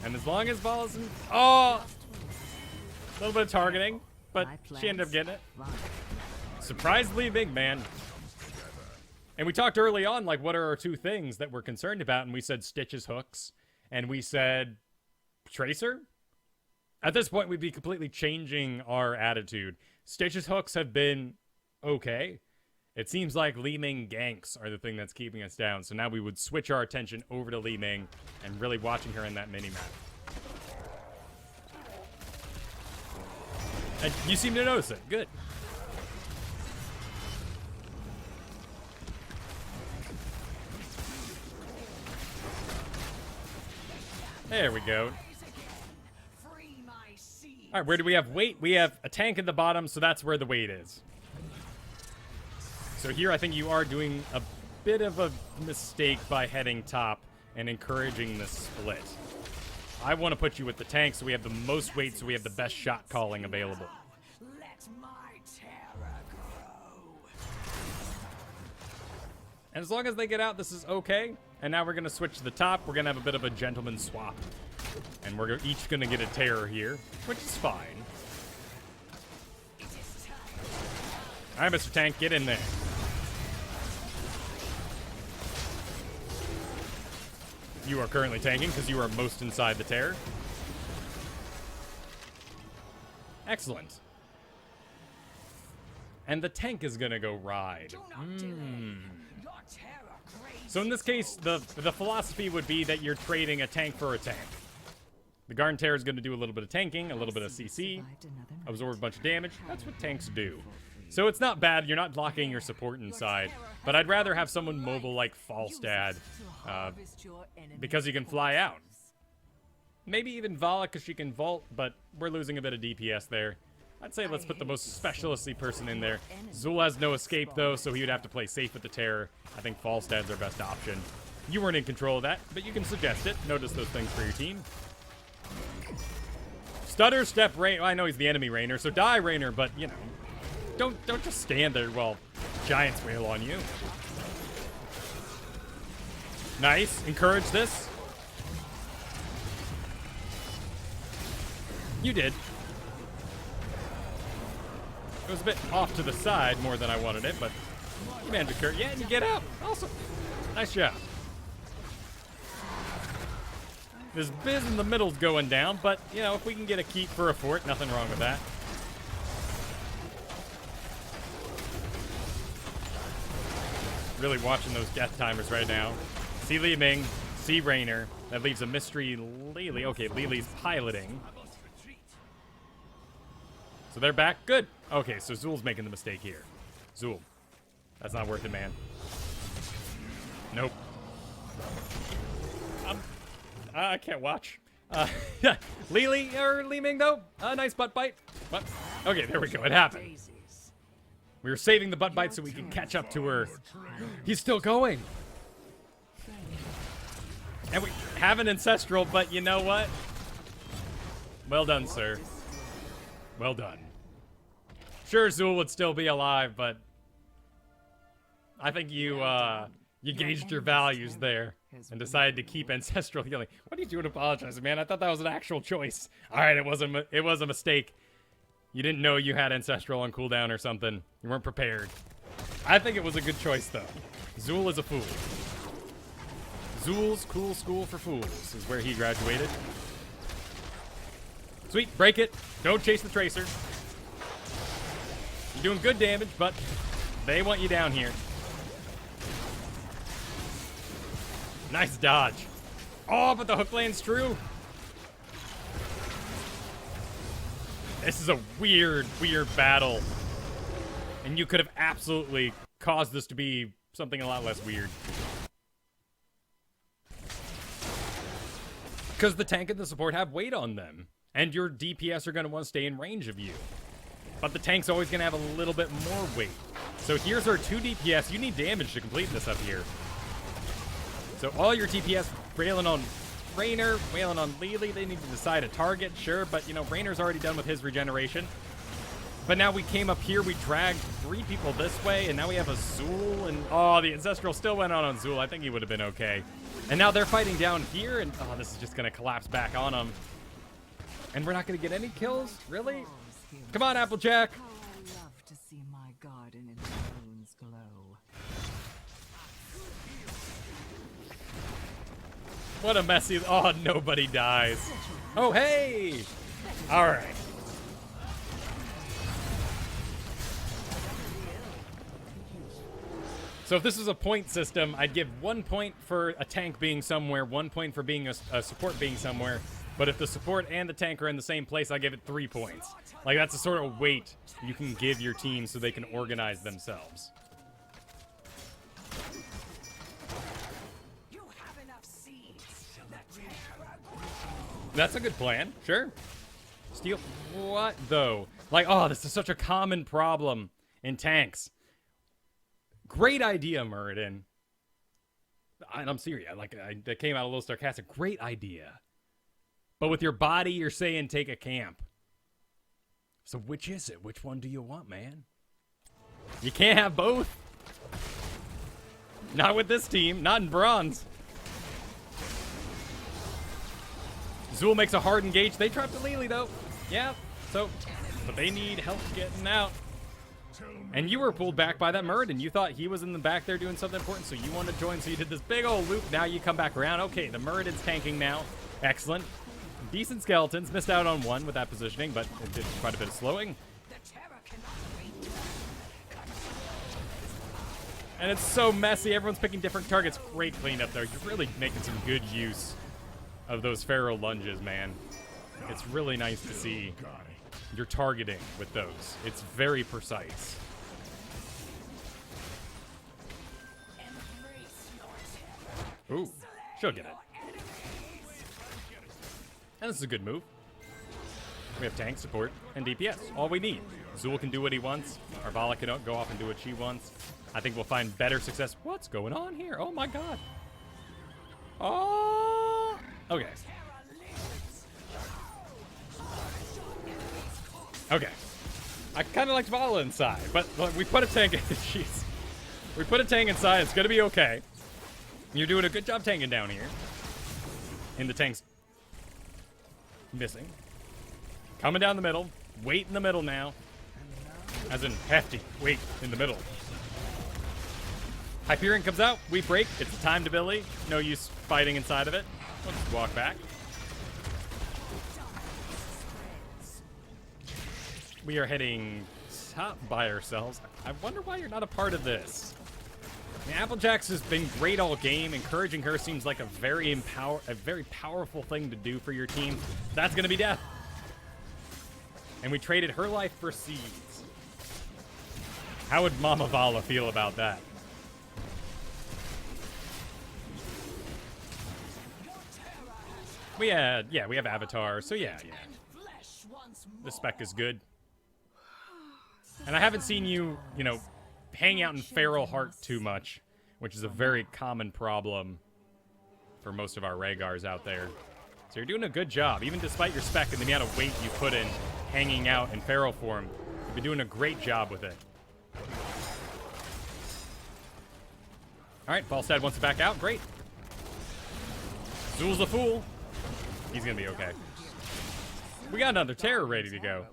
And as long as Vala's in... Oh! A little bit of targeting, but she ended up getting it. Surprisingly big, man. And we talked early on, like, what are our 2 things that we're concerned about? And we said Stitch's hooks, and we said Tracer. At this point, we'd be completely changing our attitude. Stitch's hooks have been okay. It seems like Li Ming ganks are the thing that's keeping us down. So now we would switch our attention over to Li Ming and really watching her in that mini-map. And you seem to notice it. Good. There we go. All right, where do we have weight? We have a tank at the bottom, so that's where the weight is. So here I think you are doing a bit of a mistake by heading top and encouraging the split. I want to put you with the tank so we have the most weight, so we have the best shot calling available. Let my terror grow. And as long as they get out, this is okay. And now we're going to switch to the top. We're going to have a bit of a gentleman swap. And we're each going to get a terror here, which is fine. All right, Mr. Tank, get in there. You are currently tanking because you are most inside the terror. Excellent. And the tank is going to go ride. So in this case, the philosophy would be that you're trading a tank for a tank. The Garden Terror is going to do a little bit of tanking, a little bit of CC, absorb a bunch of damage. That's what tanks do. So it's not bad. You're not locking your support inside. But I'd rather have someone mobile like Falstad, because he can fly out. Maybe even Vala because she can vault, but we're losing a bit of DPS there. I'd say let's put the most specialisty person in there. Zul has no escape, though, so he would have to play safe with the Terror. I think Falstad's our best option. You weren't in control of that, but you can suggest it. Notice those things for your team. Stutter, step, Rain. Well, I know he's the enemy Rainer, so die, Rainer, but, you know, don't just stand there while giants wail on you. Nice. Encourage this. You did. It was a bit off to the side more than I wanted it, but you managed to curve. Yeah, and you get out. Awesome. Nice job. This Biz in the middle's going down, but, you know, if we can get a keep for a fort, nothing wrong with that. Really watching those death timers right now. See Li Ming, see Rainer. That leaves a mystery Lily. Okay, Lily's piloting. So they're back. Good. Okay, so Zul's making the mistake here. Zul. That's not worth it, man. Nope. I can't watch. Lily or Li Ming, though. Nice butt bite. What? Okay, there we go. It happened. We were saving the butt bite so we could catch up to her. He's still going. And we have an ancestral, but you know what? Well done, sir. Well done. Sure, Zul would still be alive, but I think you gauged your values there and decided to keep ancestral healing. What are you doing apologizing, man? I thought that was an actual choice. All right, it was a mistake. You didn't know you had ancestral on cooldown or something. You weren't prepared. I think it was a good choice, though. Zul is a fool. Zul's Cool School for Fools is where he graduated. Sweet, break it. Don't chase the Tracer. You're doing good damage, but they want you down here. Nice dodge. Oh, but the hook land's true. This is a weird, weird battle. And you could have absolutely caused this to be something a lot less weird. Because the tank and the support have weight on them. And your DPS are going to want to stay in range of you. But the tank's always going to have a little bit more weight. So here's our 2 DPS. You need damage to complete this up here. So all your DPS wailing on Rainer, wailing on Lily. They need to decide a target, sure. But, you know, Rainer's already done with his regeneration. But now we came up here. We dragged 3 people this way. And now we have a Zul. And, oh, the Ancestral still went on Zul. I think he would have been okay. And now they're fighting down here. And, oh, this is just going to collapse back on them. And we're not going to get any kills? Really? Come on, Applejack. How I love to see my garden in the moon's glow. What a messy... Oh, nobody dies. Oh, hey! All right. So if this was a point system, I'd give 1 point for a tank being somewhere, 1 point for being a support being somewhere. But if the support and the tank are in the same place, I give it 3 points. Like, that's the sort of weight you can give your team so they can organize themselves. You have enough seeds. That's a good plan. Sure. Steal. What, though? Like, oh, this is such a common problem in tanks. Great idea, Muradin. And I'm serious. That came out a little sarcastic. Great idea. But with your body, you're saying take a camp. So which is it? Which one do you want, man? You can't have both. Not with this team. Not in bronze. Zul makes a hard engage. They trapped a Lily, though. Yeah. So, but they need help getting out. And you were pulled back by that Muradin. You thought he was in the back there doing something important, so you wanted to join. So you did this big old loop. Now you come back around. Okay, the Muradin's tanking now. Excellent. Decent skeletons. Missed out on 1 with that positioning, but it did quite a bit of slowing. And it's so messy. Everyone's picking different targets. Great cleanup there. You're really making some good use of those Pharaoh lunges, man. It's really nice to see your targeting with those. It's very precise. Ooh, she'll get it. And this is a good move. We have tank support and DPS. All we need. Zul can do what he wants. Our Vala can go off and do what she wants. I think we'll find better success. What's going on here? Oh my god. Oh. Okay. Okay. I kind of liked Vala inside, but look, we put a tank in. Jeez. We put a tank inside. It's going to be okay. You're doing a good job tanking down here. And the tank's missing. Coming down the middle. Weight in the middle now. As in hefty weight in the middle. Hyperion comes out. We break. It's a timed ability. No use fighting inside of it. We'll just walk back. We are heading top by ourselves. I wonder why you're not a part of this. I mean, Applejack's has been great all game. Encouraging her seems like a very powerful thing to do for your team. That's going to be death. And we traded her life for seeds. How would Mama Vala feel about that? We have Avatar, so yeah. The spec is good. And I haven't seen you, hang out in Feral Heart too much, which is a very common problem for most of our Rhaegars out there. So you're doing a good job, even despite your spec and the amount of weight you put in hanging out in Feral form. You've been doing a great job with it. All right, Falstad wants to back out. Great. Zul's the fool. He's going to be okay. We got another terror ready to go.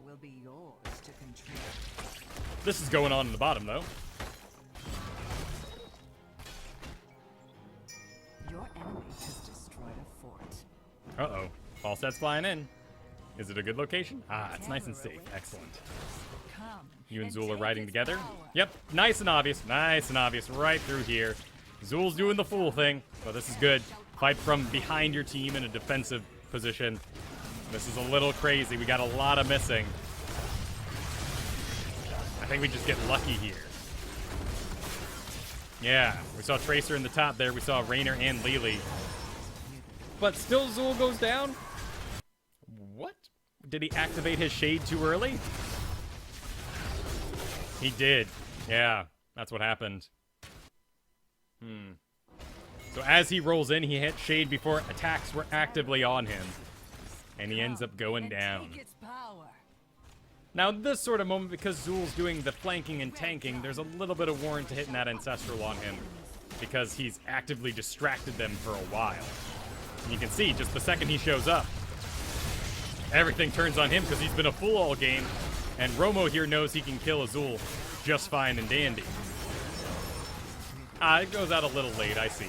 This is going on in the bottom, though. Your enemy has destroyed a fort. Uh-oh. Falstad's flying in. Is it a good location? Ah, it's nice and safe. Excellent. You and Zul are riding together? Yep. Nice and obvious. Nice and obvious. Right through here. Zul's doing the fool thing. So this is good. Fight from behind your team in a defensive position. This is a little crazy. We got a lot of missing. I think we just get lucky here. Yeah, we saw Tracer in the top there. We saw Raynor and Lily. But still Zul goes down? What? Did he activate his shade too early? He did. Yeah, that's what happened. So as he rolls in, he hit shade before attacks were actively on him. And he ends up going down. Now, in this sort of moment, because Zul's doing the flanking and tanking, there's a little bit of warrant to hitting that Ancestral on him. Because he's actively distracted them for a while. And you can see, just the second he shows up, everything turns on him because he's been a fool all game. And Romo here knows he can kill Azul just fine and dandy. It goes out a little late, I see.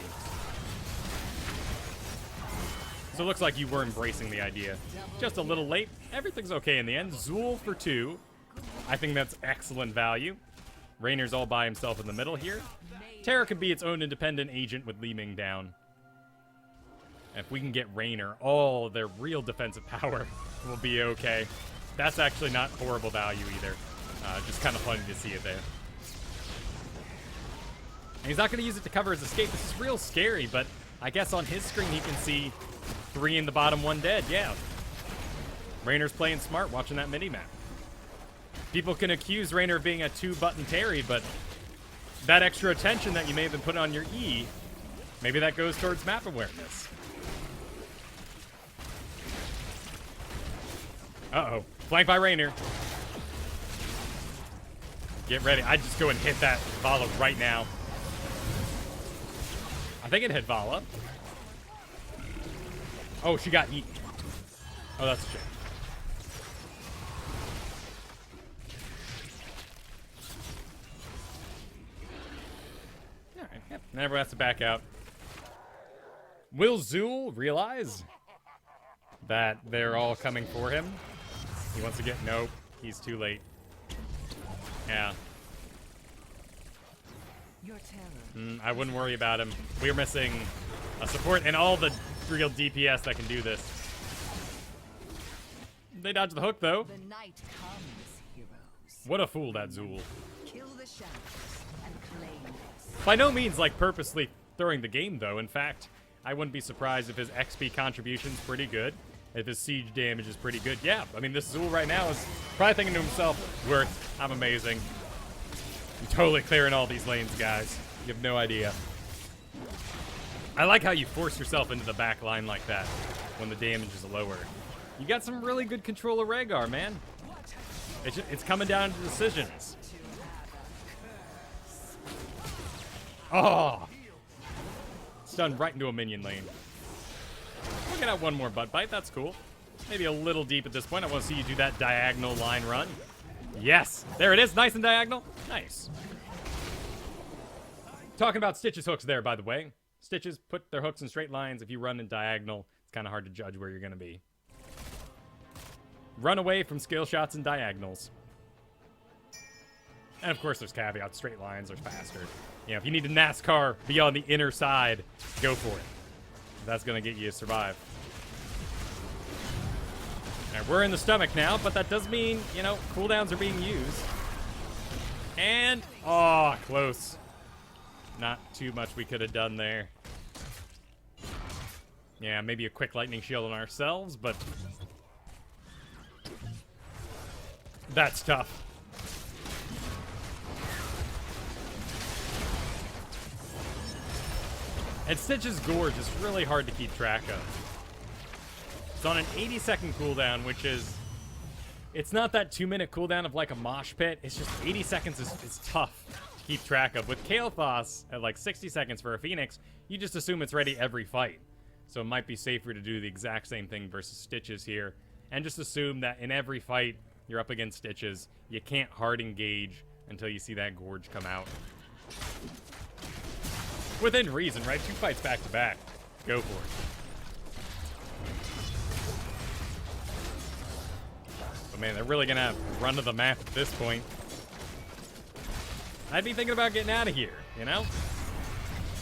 So it looks like you were embracing the idea. Just a little late. Everything's okay in the end. Zul for 2. I think that's excellent value. Raynor's all by himself in the middle here. Terra could be its own independent agent with Li Ming down. And if we can get Raynor, all their real defensive power will be okay. That's actually not horrible value either. Just kind of funny to see it there. And he's not going to use it to cover his escape. This is real scary, but I guess on his screen he can see 3 in the bottom, 1 dead. Yeah. Raynor's playing smart, watching that mini-map. People can accuse Raynor of being a 2-button Terry, but that extra attention that you may have been putting on your E, maybe that goes towards map awareness. Uh-oh. Flanked by Raynor. Get ready. I'd just go and hit that Vala right now. I think it hit Vala. Oh, she got eaten. Oh, that's a shame. Alright, yep. Never has to back out. Will Zul realize that they're all coming for him? He wants to get... Nope. He's too late. Yeah. Your terror. I wouldn't worry about him. We're missing a support, and all the real DPS that can do this. They dodge the hook, though. The night comes, heroes. What a fool, that Zool. Kill the shadows and claim this. By no means, like, purposely throwing the game, though. In fact, I wouldn't be surprised if his XP contribution's pretty good. If his siege damage is pretty good. Yeah, I mean, this Zool right now is probably thinking to himself, worth, I'm amazing. I'm totally clearing all these lanes, guys. You have no idea. I like how you force yourself into the back line like that when the damage is lower. You got some really good control of Rhaegar, man. It's coming down to decisions. Oh! Stunned right into a minion lane. We're gonna have one more butt bite. That's cool. Maybe a little deep at this point. I want to see you do that diagonal line run. Yes! There it is. Nice and diagonal. Nice. Talking about Stitch's hooks there, by the way. Stitches put their hooks in straight lines. If you run in diagonal, it's kind of hard to judge where you're going to be. Run away from scale shots and diagonals. And of course, there's caveats. Straight lines are faster. You know, if you need to NASCAR be on the inner side, go for it. That's going to get you to survive. All right, we're in the stomach now, but that does mean, you know, cooldowns are being used. And, oh, close. Not too much we could have done there. Yeah, maybe a quick lightning shield on ourselves, but that's tough. And Stitch's Gorge is really hard to keep track of. It's on an 80-second cooldown, which is... It's not that 2-minute cooldown of like a mosh pit. It's just 80 seconds is tough to keep track of. With Kael'thas at like 60 seconds for a Phoenix, you just assume it's ready every fight. So it might be safer to do the exact same thing versus Stitches here. And just assume that in every fight you're up against Stitches, you can't hard engage until you see that Gorge come out. Within reason, right? 2 fights back to back. Go for it. But man, they're really gonna run to the map at this point. I'd be thinking about getting out of here, you know?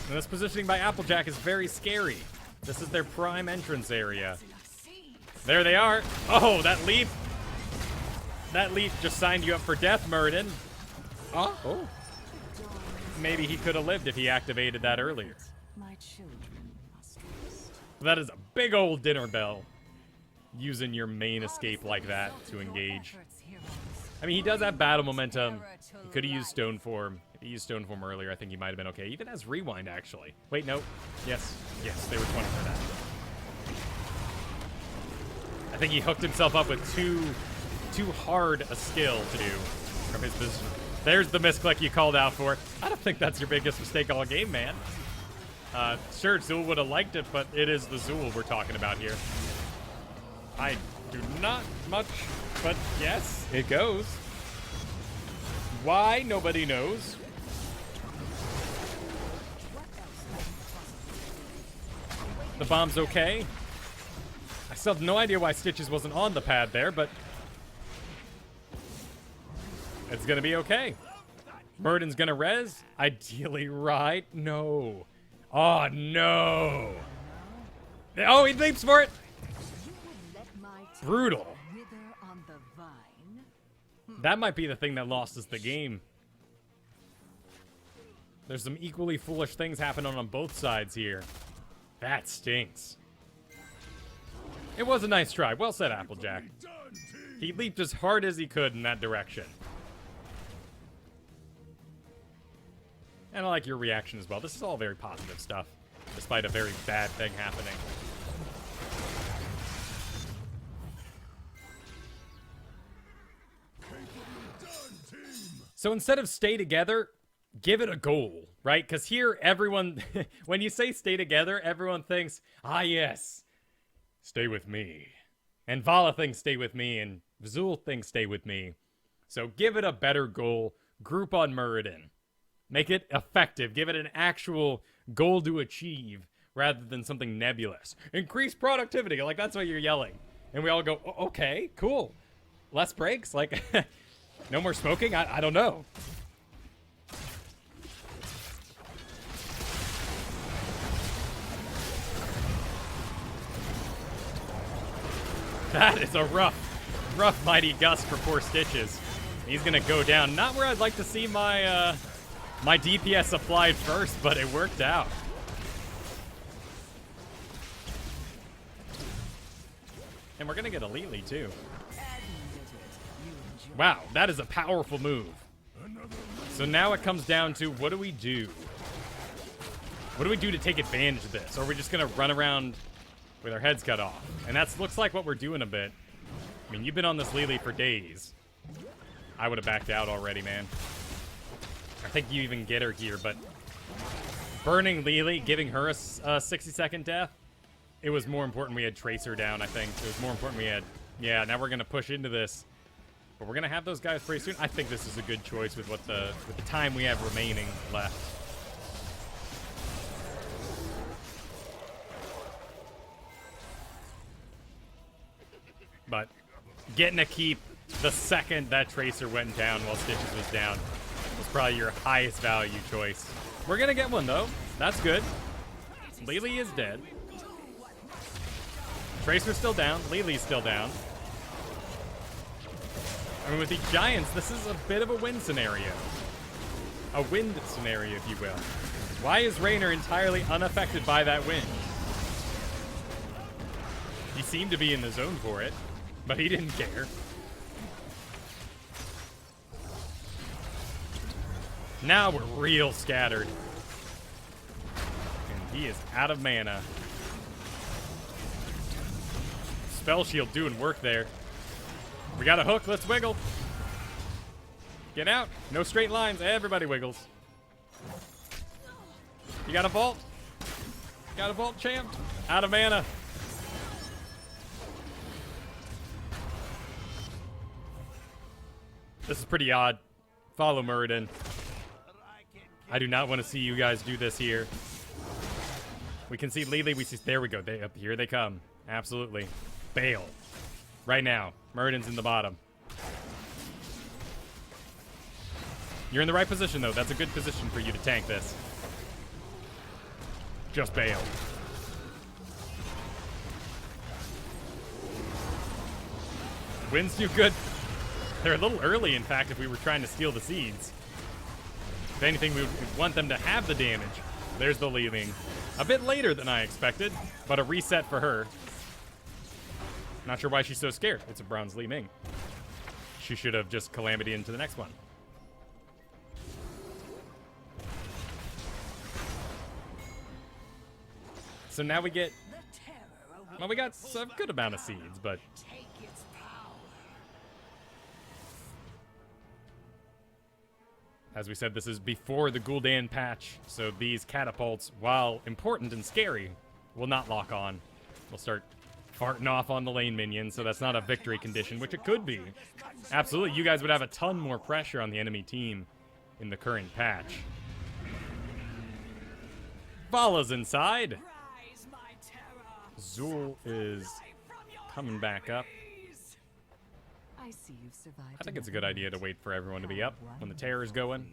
And this positioning by Applejack is very scary. This is their prime entrance area. There they are. Oh, that leap. That leap just signed you up for death, Muradin. Oh. Maybe he could have lived if he activated that earlier. My children must rest. That is a big old dinner bell. Using your main escape like that to engage. I mean, he does have battle momentum. He could have used Stone Form. If he used Stone Form earlier, I think he might have been okay. He even has Rewind, actually. Wait, no. Yes, they were 20 for that. I think he hooked himself up with too hard a skill to do from his position. There's the misclick you called out for. I don't think that's your biggest mistake all game, man. Sure, Zool would have liked it, but it is the Zool we're talking about here. I do not much, but yes, it goes. Why? Nobody knows. The bomb's okay. I still have no idea why Stitches wasn't on the pad there, but it's gonna be okay. Muradin's gonna res. Ideally, right? No. Oh, no. Oh, he leaps for it. Brutal. That might be the thing that lost us the game. There's some equally foolish things happening on both sides here. That stinks. It was a nice try. Well said, Applejack. He leaped as hard as he could in that direction. And I like your reaction as well. This is all very positive stuff, despite a very bad thing happening. So instead of stay together, give it a goal, right? Because here, everyone, when you say stay together, everyone thinks, ah, yes, stay with me. And Vala thinks stay with me, and Zool thinks stay with me. So give it a better goal. Group on Muradin. Make it effective. Give it an actual goal to achieve rather than something nebulous. Increase productivity. Like, that's what you're yelling. And we all go, okay, cool. Less breaks? Like... No more smoking? I don't know. That is a rough mighty gust for poor Stitches. He's gonna go down. Not where I'd like to see my my DPS applied first, but it worked out. And we're gonna get a Lily too. Wow, that is a powerful move. So now it comes down to, what do we do? What do we do to take advantage of this? Or are we just gonna run around with our heads cut off? And that looks like what we're doing a bit. I mean, you've been on this Lily for days. I would have backed out already, man. I think you even get her here, but burning Lily, giving her a 60-second death, it was more important we had Tracer down, I think. It was more important we had... Yeah, now we're gonna push into this. But we're gonna have those guys pretty soon. I think this is a good choice with what the time we have remaining left. But getting a keep the second that Tracer went down while Stitches was down was probably your highest value choice. We're gonna get one though. That's good. Lily is dead. Tracer's still down. Lily's still down. I mean, with the Giants, this is a bit of a win scenario. A wind scenario, if you will. Why is Raynor entirely unaffected by that wind? He seemed to be in the zone for it, but he didn't care. Now we're real scattered. And he is out of mana. Spell Shield doing work there. We got a hook. Let's wiggle. Get out. No straight lines. Everybody wiggles. You got a vault. Got a vault, champ. Out of mana. This is pretty odd. Follow Muradin. I do not want to see you guys do this here. We can see Lily. We see. There we go. Here they come. Absolutely. Bail. Right now. Muradin's in the bottom. You're in the right position, though. That's a good position for you to tank this. Just bail. Winds do good. They're a little early, in fact, if we were trying to steal the seeds. If anything, we would want them to have the damage. There's the leaving. A bit later than I expected, but a reset for her. Not sure why she's so scared. It's a bronze Li Ming. She should have just Calamity into the next one. So now we get... Well, we got a good amount of seeds, but... As we said, this is before the Gul'dan patch, so these catapults, while important and scary, will not lock on. We'll start farting off on the lane minions, so that's not a victory condition, which it could be. Absolutely, you guys would have a ton more pressure on the enemy team in the current patch. Vala's inside. Zul is coming back up. I see you've survived. I think it's a good idea to wait for everyone to be up when the terror's going.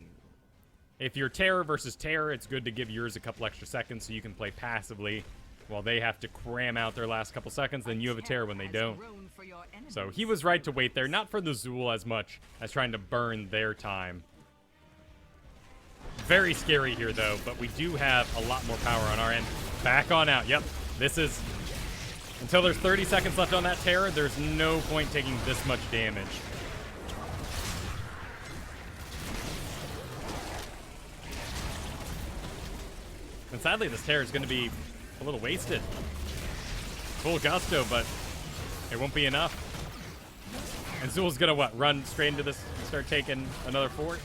If you're terror versus terror, it's good to give yours a couple extra seconds so you can play passively while they have to cram out their last couple seconds, then you have a terror when they don't. So he was right to wait there, not for the Zul as much as trying to burn their time. Very scary here, though, but we do have a lot more power on our end. Back on out. Yep, this is... Until there's 30 seconds left on that terror, there's no point taking this much damage. And sadly, this terror is going to be a little wasted. Full gusto, but it won't be enough. And Zul's going to, what, run straight into this and start taking another fort?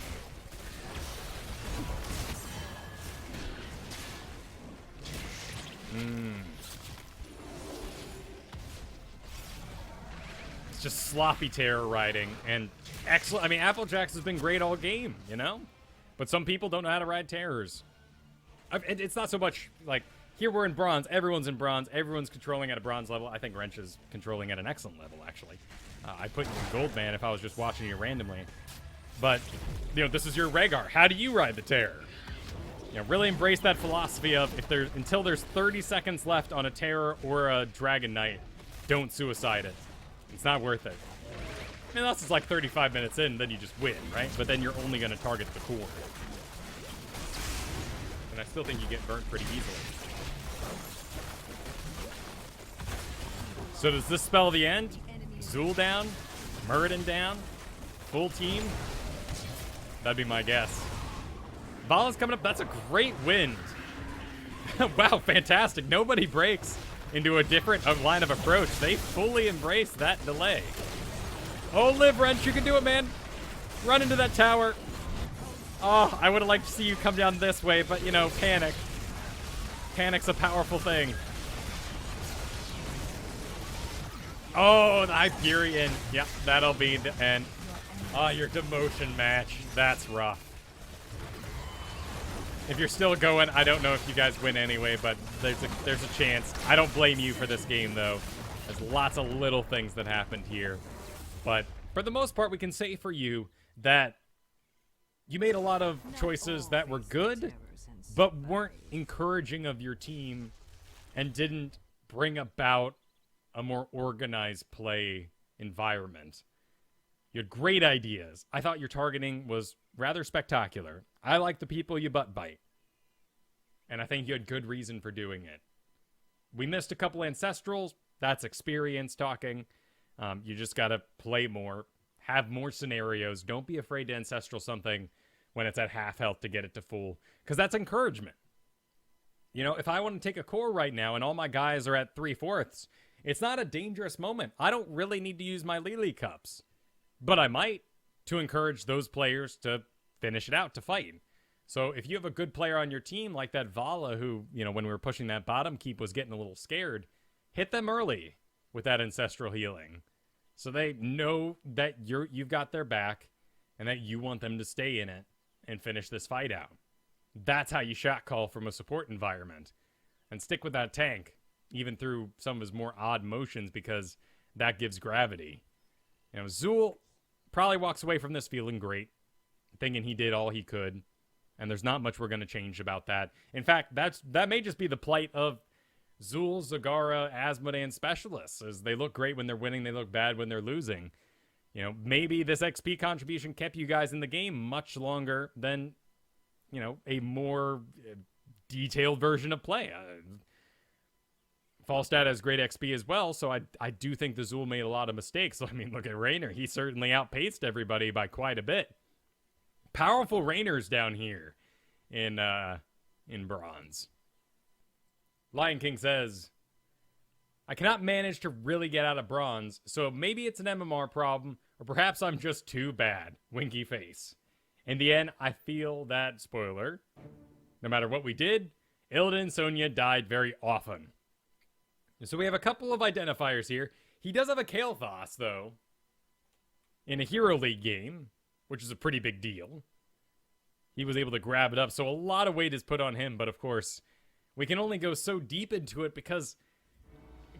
It's just sloppy terror riding, and excellent. I mean, Applejack's has been great all game, you know? But some people don't know how to ride terrors. It's not so much like, here we're in bronze, everyone's in bronze, everyone's controlling at a bronze level. I think Wrench is controlling at an excellent level, actually. I'd put you in gold, man, if I was just watching you randomly. But, you know, this is your Rhaegar. How do you ride the terror? You know, really embrace that philosophy of until there's 30 seconds left on a terror or a Dragon Knight, don't suicide it. It's not worth it. Unless it's like 35 minutes in, then you just win, right? But then you're only going to target the core. And I still think you get burnt pretty easily. So does this spell the end? Zul down? Muradin down? Full team? That'd be my guess. Vala's coming up. That's a great wind. Wow, fantastic. Nobody breaks into a different line of approach. They fully embrace that delay. Oh, Liv Wrench, you can do it, man. Run into that tower. Oh, I would have liked to see you come down this way, but, you know, panic. Panic's a powerful thing. Oh, the Hyperion. Yep, that'll be the end. Oh, your demotion match. That's rough. If you're still going, I don't know if you guys win anyway, but there's a chance. I don't blame you for this game, though. There's lots of little things that happened here. But for the most part, we can say for you that you made a lot of choices that were good, but weren't encouraging of your team and didn't bring about a more organized play environment. You had great ideas. I thought your targeting was rather spectacular. I like the people you butt bite. And I think you had good reason for doing it. We missed a couple Ancestrals. That's experience talking. You just got to play more. Have more scenarios. Don't be afraid to Ancestral something when it's at half health to get it to full. Because that's encouragement. You know, if I want to take a core right now and all my guys are at 3/4, it's not a dangerous moment. I don't really need to use my Lily Cups. But I might to encourage those players to finish it out, to fight. So if you have a good player on your team like that Vala who, you know, when we were pushing that bottom keep was getting a little scared, hit them early with that Ancestral healing. So they know that you've got their back and that you want them to stay in it and finish this fight out. That's how you shot call from a support environment. And stick with that tank, even through some of his more odd motions, because that gives gravity. You know, Zul probably walks away from this feeling great, thinking he did all he could, and there's not much we're going to change about that. In fact, that may just be the plight of Zul, Zagara, Asmodean specialists, as they look great when they're winning, they look bad when they're losing. You know, maybe this XP contribution kept you guys in the game much longer than, you know, a more detailed version of play. Falstad has great XP as well, so I do think the Zul made a lot of mistakes. I mean, look at Raynor. He certainly outpaced everybody by quite a bit. Powerful Raynors down here in bronze. Lion King says, I cannot manage to really get out of bronze, so maybe it's an MMR problem, or perhaps I'm just too bad. Winky face. In the end, I feel that, spoiler, no matter what we did, Illidan and Sonya died very often. So we have a couple of identifiers here. He does have a Kael'thas, though, in a Hero League game, which is a pretty big deal. He was able to grab it up, so a lot of weight is put on him, but of course, we can only go so deep into it because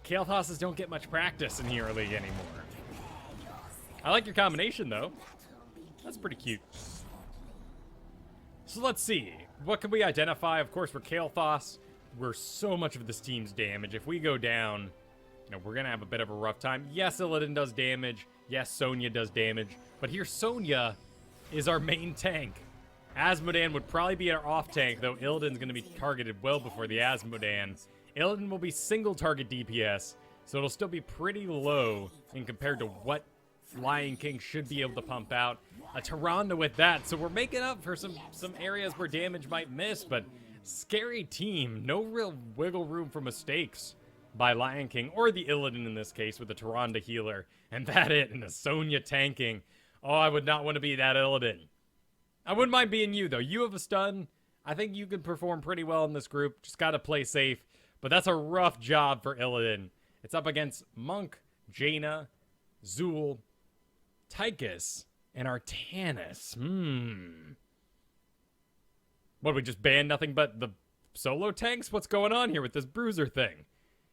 Kael'thas's don't get much practice in Hero League anymore. I like your combination, though. That's pretty cute. So let's see. What can we identify? Of course, we're Kael'thas. We're so much of this team's damage. If we go down, you know, we're going to have a bit of a rough time. Yes, Illidan does damage. Yes, Sonya does damage. But here, Sonya is our main tank. Asmodean would probably be our off tank, though Illidan's going to be targeted well before the Asmodean. Illidan will be single target DPS, so it'll still be pretty low in compared to what Lion King should be able to pump out. A Tyrande with that, so we're making up for some areas where damage might miss, but scary team. No real wiggle room for mistakes by Lion King, or the Illidan in this case, with the Tyrande healer. And that it, and the Sonya tanking. Oh, I would not want to be that Illidan. I wouldn't mind being you, though. You have a stun. I think you can perform pretty well in this group. Just got to play safe. But that's a rough job for Illidan. It's up against Monk, Jaina, Zul, Tychus, and Artanis. What, we just banned nothing but the solo tanks? What's going on here with this bruiser thing?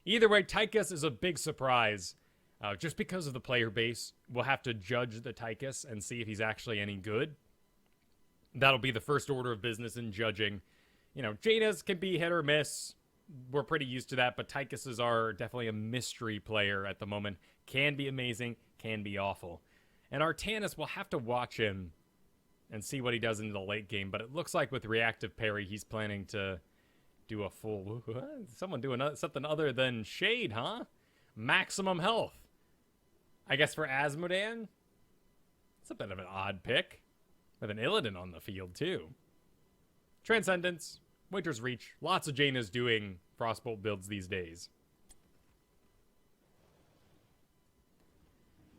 Either way, Tychus is a big surprise. Just because of the player base, we'll have to judge the Tychus and see if he's actually any good. That'll be the first order of business in judging. You know, Jaina's can be hit or miss. we're pretty used to that, but Tychus are definitely a mystery player at the moment. Can be amazing, can be awful. And Artanis, will have to watch him and see what he does in the late game, but it looks like with reactive parry, he's planning to do a full... Someone doing something other than Shade, huh? Maximum health. I guess for Asmodan, it's a bit of an odd pick. With an Illidan on the field, too. Transcendence, Winter's Reach. Lots of Jaina's doing Frostbolt builds these days.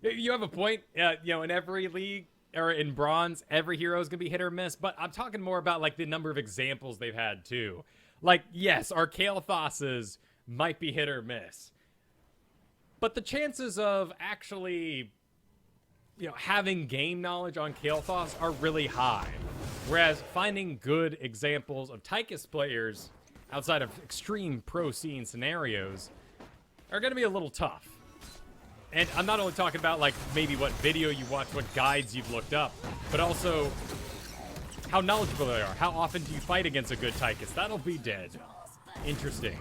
You have a point. In every league, or in Bronze, every hero is going to be hit or miss. But I'm talking more about, like, the number of examples they've had, too. Like, yes, our Kael'thas's might be hit or miss. But the chances of actually, having game knowledge on Kael'thas are really high. Whereas finding good examples of Tychus players outside of extreme pro scene scenarios are going to be a little tough. And I'm not only talking about, like, maybe what video you watch, what guides you've looked up, but also how knowledgeable they are. How often do you fight against a good Tychus? That'll be dead. Interesting.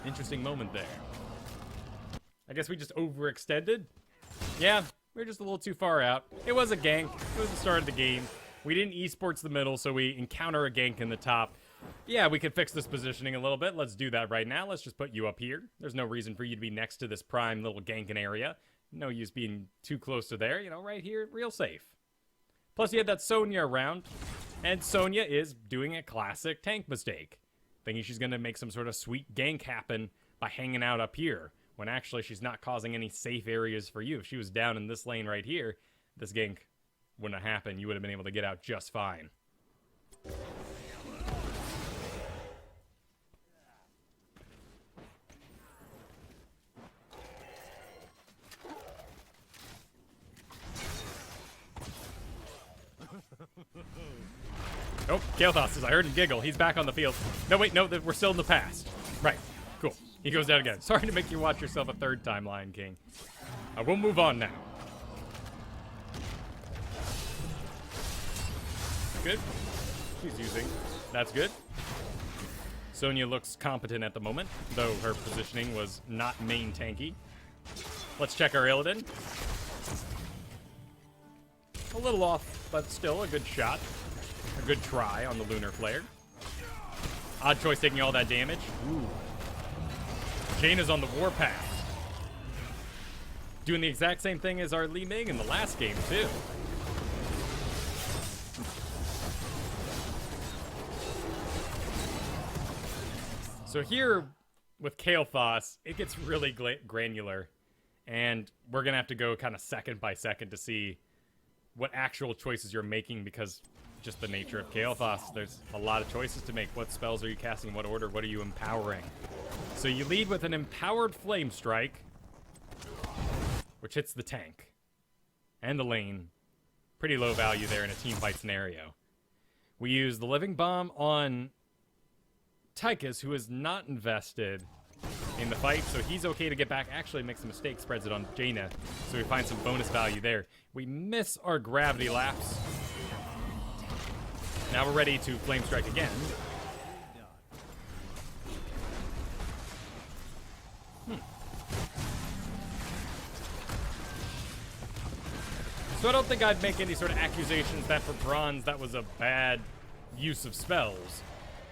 Interesting moment there. I guess we just overextended? Yeah, we were just a little too far out. It was a gank. It was the start of the game. We didn't esports the middle, so we encounter a gank in the top. Yeah, we could fix this positioning a little bit. Let's do that right now. Let's just put you up here. There's no reason for you to be next to this prime little ganking area. No use being too close to there. Right here, real safe. Plus, you had that Sonya around, and Sonya is doing a classic tank mistake. Thinking she's going to make some sort of sweet gank happen by hanging out up here, when actually she's not causing any safe areas for you. If she was down in this lane right here, this gank wouldn't have happened. You would have been able to get out just fine. Oh, Kael'thas says, I heard him giggle. He's back on the field. No, wait, no, we're still in the past. Right, cool. He goes down again. Sorry to make you watch yourself a third time, Lion King. We'll move on now. Good. She's using. That's good. Sonya looks competent at the moment, though her positioning was not main tanky. Let's check our Illidan. A little off, but still a good shot. A good try on the Lunar Flare. Odd choice taking all that damage. Ooh. Jaina's on the warpath. Doing the exact same thing as our Li Ming in the last game, too. So here, with Kael'thas, it gets really granular. And we're going to have to go kind of second by second to see what actual choices you're making, because just the nature of Kael'thas, there's a lot of choices to make. What spells are you casting? What order? What are you empowering? So you lead with an empowered Flame Strike, which hits the tank and the lane. Pretty low value there in a team fight scenario. We use the Living Bomb on Tychus, who is not invested in the fight, so he's okay to get back. Actually makes a mistake, spreads it on Jaina, so we find some bonus value there. We miss our gravity lapse. Now we're ready to Flame Strike again. So I don't think I'd make any sort of accusations that for Bronze that was a bad use of spells.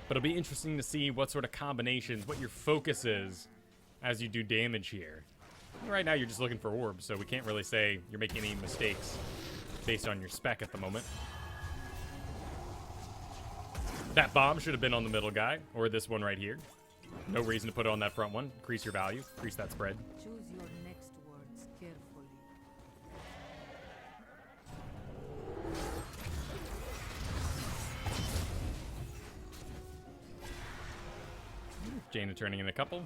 But it'll be interesting to see what sort of combinations, what your focus is as you do damage here. Right now you're just looking for orbs, so we can't really say you're making any mistakes based on your spec at the moment. That bomb should have been on the middle guy, or this one right here. No reason to put it on that front one. Increase your value, increase that spread. Choose your next words carefully. Jaina turning in a couple.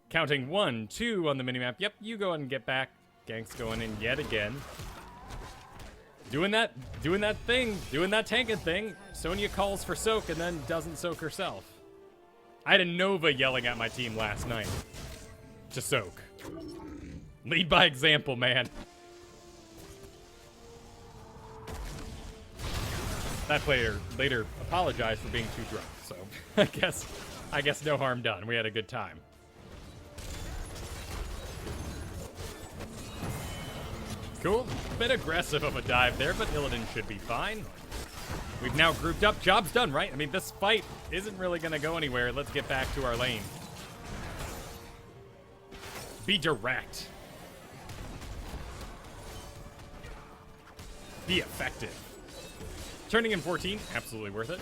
Counting 1, 2 on the minimap. Yep, you go ahead and get back. Gank's going in yet again. Doing that thing, doing that tanking thing. Sonya calls for soak and then doesn't soak herself. I had a Nova yelling at my team last night to soak. Lead by example, man. That player later apologized for being too drunk. so I guess no harm done. We had a good time. Cool. Bit aggressive of a dive there, but Illidan should be fine. We've now grouped up. Job's done, right? I mean, this fight isn't really going to go anywhere. Let's get back to our lane. Be direct. Be effective. Turning in 14, absolutely worth it.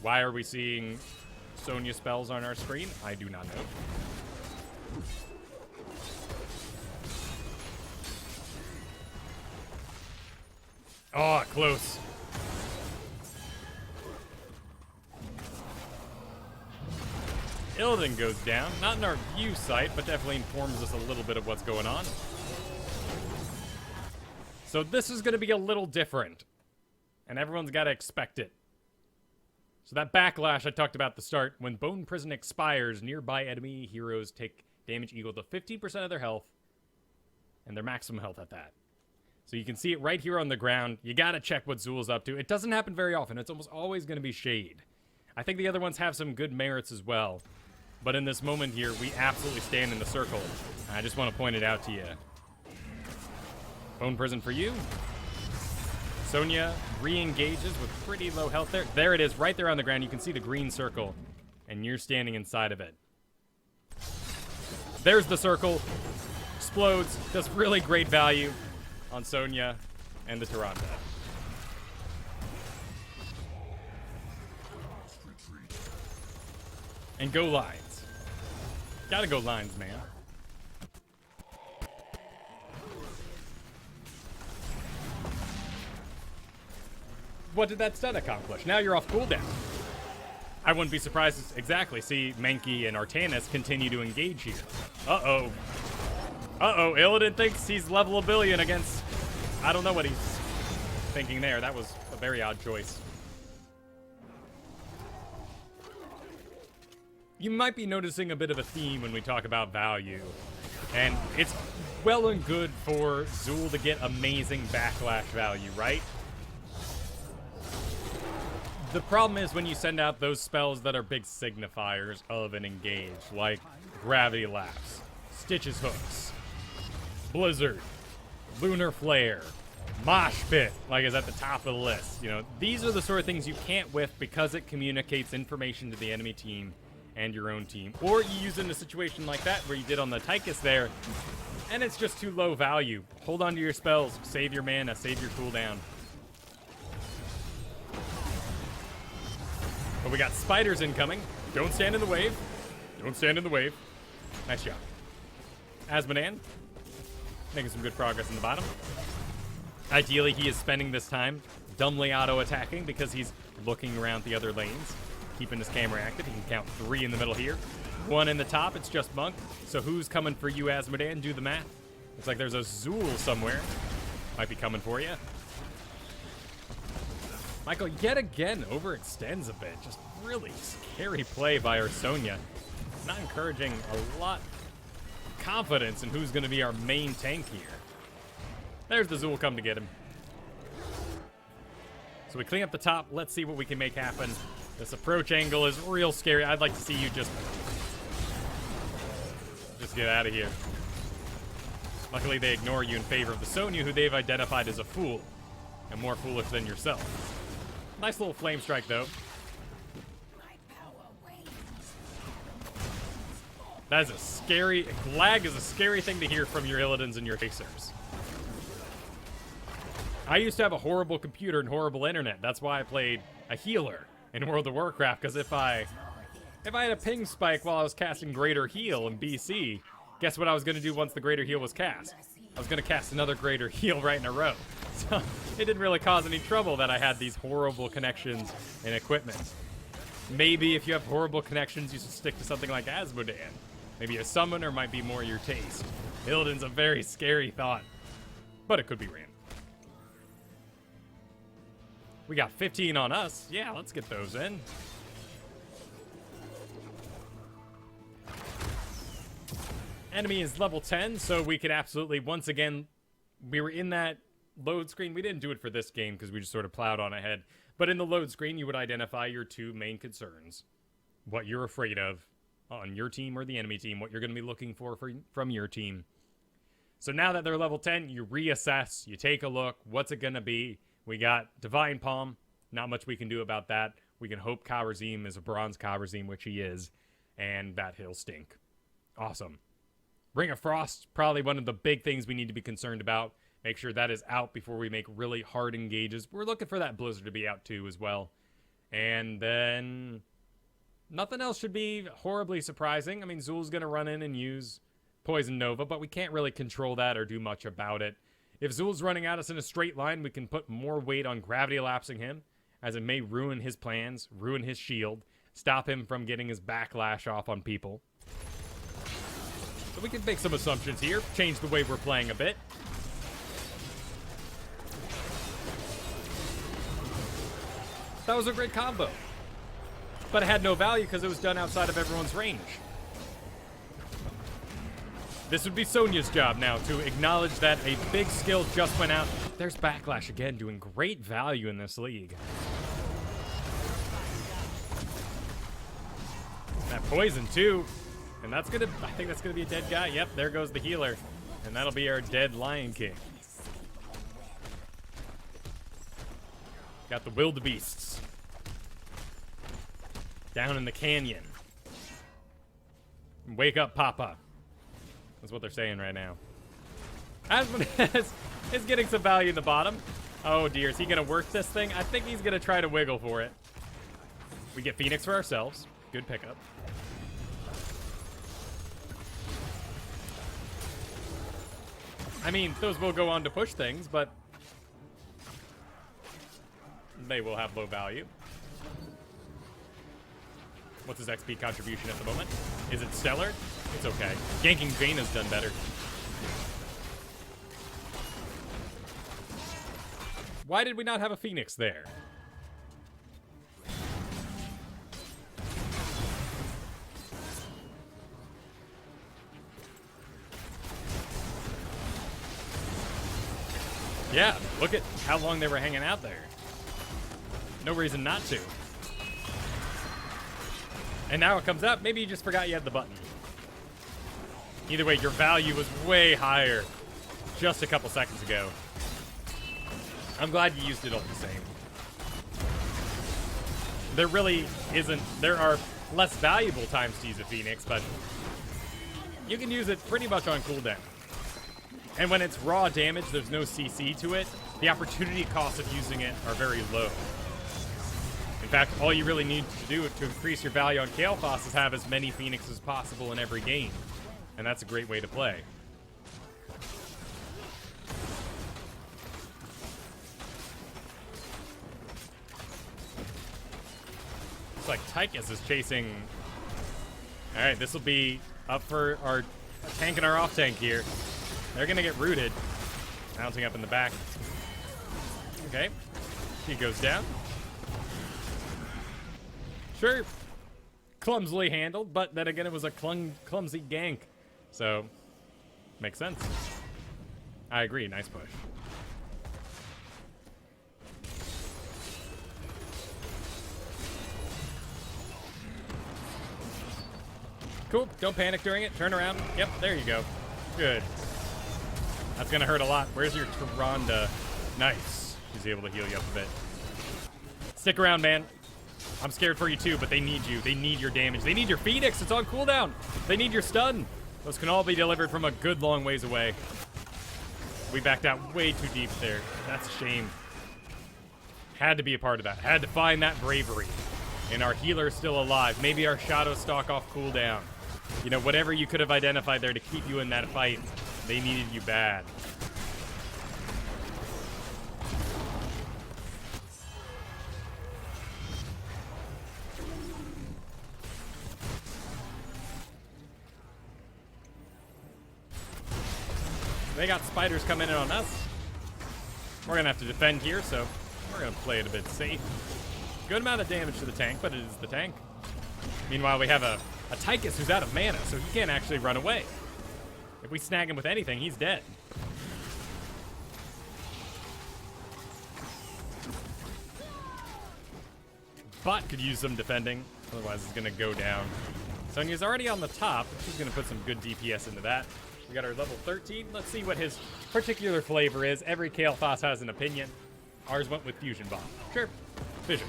Why are we seeing Sonya spells on our screen? I do not know. Oh, close. Illidan goes down. Not in our view sight, but definitely informs us a little bit of what's going on. So this is going to be a little different. And everyone's got to expect it. So that backlash I talked about at the start, when Bone Prison expires, nearby enemy heroes take damage equal to 15% of their health, and their maximum health at that. So you can see it right here on the ground. You got to check what Zul's up to. It doesn't happen very often. It's almost always going to be Shade. I think the other ones have some good merits as well. But in this moment here, we absolutely stand in the circle. I just want to point it out to you. Bone Prison for you. Sonya re-engages with pretty low health there. There it is, right there on the ground. You can see the green circle, and you're standing inside of it. There's the circle. Explodes. Does really great value on Sonya and the Tyrande. And go lines. Gotta go lines, man. What did that stun accomplish? Now you're off cooldown. I wouldn't be surprised. Exactly. See, Mankey and Artanis continue to engage here. Uh-oh. Uh-oh. Illidan thinks he's level a billion against... I don't know what he's thinking there. That was a very odd choice. You might be noticing a bit of a theme when we talk about value. And it's well and good for Zul to get amazing backlash value, right? The problem is when you send out those spells that are big signifiers of an engage, like Gravity Lapse, Stitch's Hooks, Blizzard, Lunar Flare, Mosh Pit, like is at the top of the list. You know, these are the sort of things you can't whiff because it communicates information to the enemy team and your own team. Or you use it in a situation like that where you did on the Tychus there, and it's just too low value. Hold on to your spells, save your mana, save your cooldown. But we got spiders incoming. Don't stand in the wave. Don't stand in the wave. Nice job. Asmodan making some good progress in the bottom. Ideally, he is spending this time dumbly auto-attacking because he's looking around the other lanes, keeping his camera active. He can count 3 in the middle here. 1 in the top. It's just Monk. So who's coming for you, Asmodan? Do the math. Looks like there's a Zul somewhere. Might be coming for you. Michael, yet again, overextends a bit. Just really scary play by our Sonya. Not encouraging a lot of confidence in who's going to be our main tank here. There's the Zul come to get him. So we clean up the top. Let's see what we can make happen. This approach angle is real scary. I'd like to see you just get out of here. Luckily, they ignore you in favor of the Sonya, who they've identified as a fool. And more foolish than yourself. Nice little flame strike, though. That is a scary... Lag is a scary thing to hear from your Illidans and your Chasers. I used to have a horrible computer and horrible internet. That's why I played a healer in World of Warcraft, because if I had a ping spike while I was casting Greater Heal in BC, guess what I was going to do once the Greater Heal was cast? I was going to cast another Greater Heal right in a row. So it didn't really cause any trouble that I had these horrible connections and equipment. Maybe if you have horrible connections, you should stick to something like Asmodan. Maybe a summoner might be more your taste. Illidan's a very scary thought, but it could be random. We got 15 on us. Yeah, let's get those in. Enemy is level 10, so we could absolutely, once again, we were in that load screen. We didn't do it for this game because we just sort of plowed on ahead. But in the load screen, you would identify your two main concerns. What you're afraid of on your team or the enemy team, what you're going to be looking for from your team. So now that they're level 10, you reassess, you take a look, what's it going to be? We got Divine Palm, not much we can do about that. We can hope Kael'thas is a bronze Kael'thas, which he is, and that he'll stink. Awesome. Ring of Frost, probably one of the big things we need to be concerned about. Make sure that is out before we make really hard engages. We're looking for that Blizzard to be out too as well. And then nothing else should be horribly surprising. I mean, Zul's going to run in and use Poison Nova, but we can't really control that or do much about it. If Zul's running at us in a straight line, we can put more weight on Gravity Lapsing him, as it may ruin his plans, ruin his shield, stop him from getting his backlash off on people. So we can make some assumptions here, change the way we're playing a bit. That was a great combo. But it had no value because it was done outside of everyone's range. This would be Sonya's job now, to acknowledge that a big skill just went out. There's Backlash again, doing great value in this league. That poison too. And that's gonna, I think that's gonna be a dead guy. Yep, there goes the healer. And that'll be our dead Lion King. Got the wildebeests down in the canyon. Wake up, Papa. That's what they're saying right now. Asmonez is getting some value in the bottom. Oh dear, is he gonna work this thing? I think he's gonna try to wiggle for it. We get Phoenix for ourselves. Good pickup. I mean, those will go on to push things, but they will have low value. What's his XP contribution at the moment? Is it stellar? It's okay. Ganking Jaina's done better. Why did we not have a Phoenix there? Yeah, look at how long they were hanging out there. No reason not to. And now it comes up. Maybe you just forgot you had the button. Either way, your value was way higher just a couple seconds ago. I'm glad you used it all the same. There really isn't... There are less valuable times to use a Phoenix, but you can use it pretty much on cooldown. And when it's raw damage, there's no CC to it, the opportunity costs of using it are very low. In fact, all you really need to do to increase your value on Kael'thas is have as many Phoenixes as possible in every game. And that's a great way to play. Looks like Tychus is chasing... Alright, this will be up for our tank and our off tank here. They're gonna get rooted. Mounting up in the back. Okay. He goes down. Sure. Clumsily handled, but then again it was a clumsy gank. So, makes sense. I agree, nice push. Cool, don't panic during it, turn around. Yep, there you go. Good. That's gonna hurt a lot. Where's your Tyrande? Nice. She's able to heal you up a bit. Stick around, man. I'm scared for you too, but they need you. They need your damage. They need your Phoenix. It's on cooldown. They need your stun. Those can all be delivered from a good long ways away. We backed out way too deep there. That's a shame. Had to be a part of that. Had to find that bravery. And our healer's still alive. Maybe our Shadow Stalk off cooldown. You know, whatever you could have identified there to keep you in that fight. They needed you bad. They got spiders coming in on us. We're gonna have to defend here, so we're gonna play it a bit safe. Good amount of damage to the tank, but it is the tank. Meanwhile, we have a Tychus who's out of mana, so he can't actually run away. If we snag him with anything, he's dead. Bot could use some defending, otherwise it's gonna go down. Sonya's already on the top, she's gonna put some good DPS into that. We got our level 13. Let's see what his particular flavor is. Every Kael'thas has an opinion. Ours went with Fusion Bomb. Sure. Vision.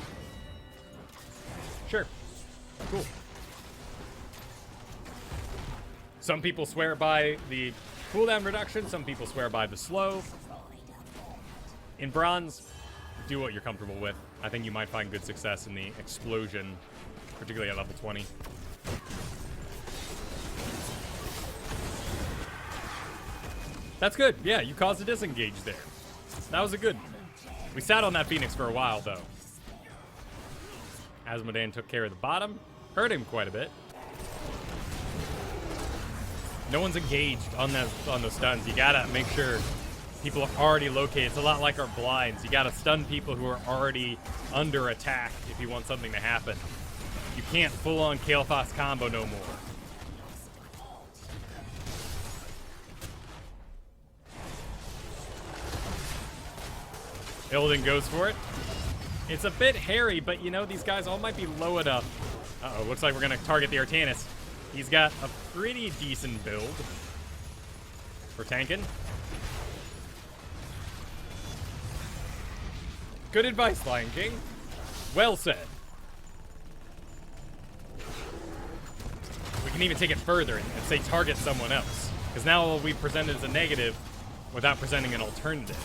Sure. Cool. Some people swear by the cooldown reduction, some people swear by the slow. In bronze, do what you're comfortable with. I think you might find good success in the explosion, particularly at level 20. That's good. Yeah, you caused a disengage there. That was a good. We sat on that Phoenix for a while, though. Asmodan took care of the bottom. Hurt him quite a bit. No one's engaged on those stuns. You gotta make sure people are already located. It's a lot like our blinds. You gotta stun people who are already under attack if you want something to happen. You can't full-on Kael'thas combo no more. Illidan goes for it. It's a bit hairy, but you know, these guys all might be low enough. Uh-oh, looks like we're gonna target the Artanis. He's got a pretty decent build for tanking. Good advice, Lion King. Well said. We can even take it further and say target someone else. Because now we've presented as a negative without presenting an alternative.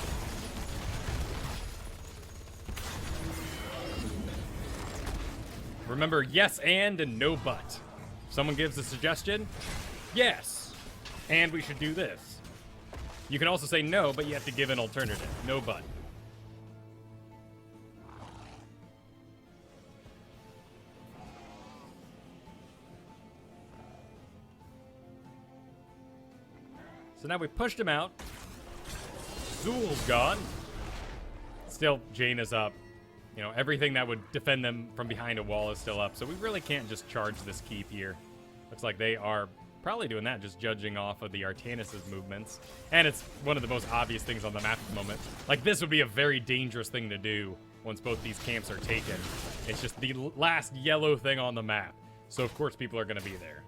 Remember, yes and no but. Someone gives a suggestion, yes, and we should do this. You can also say no, but you have to give an alternative. No but. So now we pushed him out. Zul's gone. Still, Jaina's up. You know, everything that would defend them from behind a wall is still up, so we really can't just charge this keep here. Looks like they are probably doing that, just judging off of the Artanis' movements. And it's one of the most obvious things on the map at the moment. Like, this would be a very dangerous thing to do once both these camps are taken. It's just the last yellow thing on the map. So, of course, people are going to be there.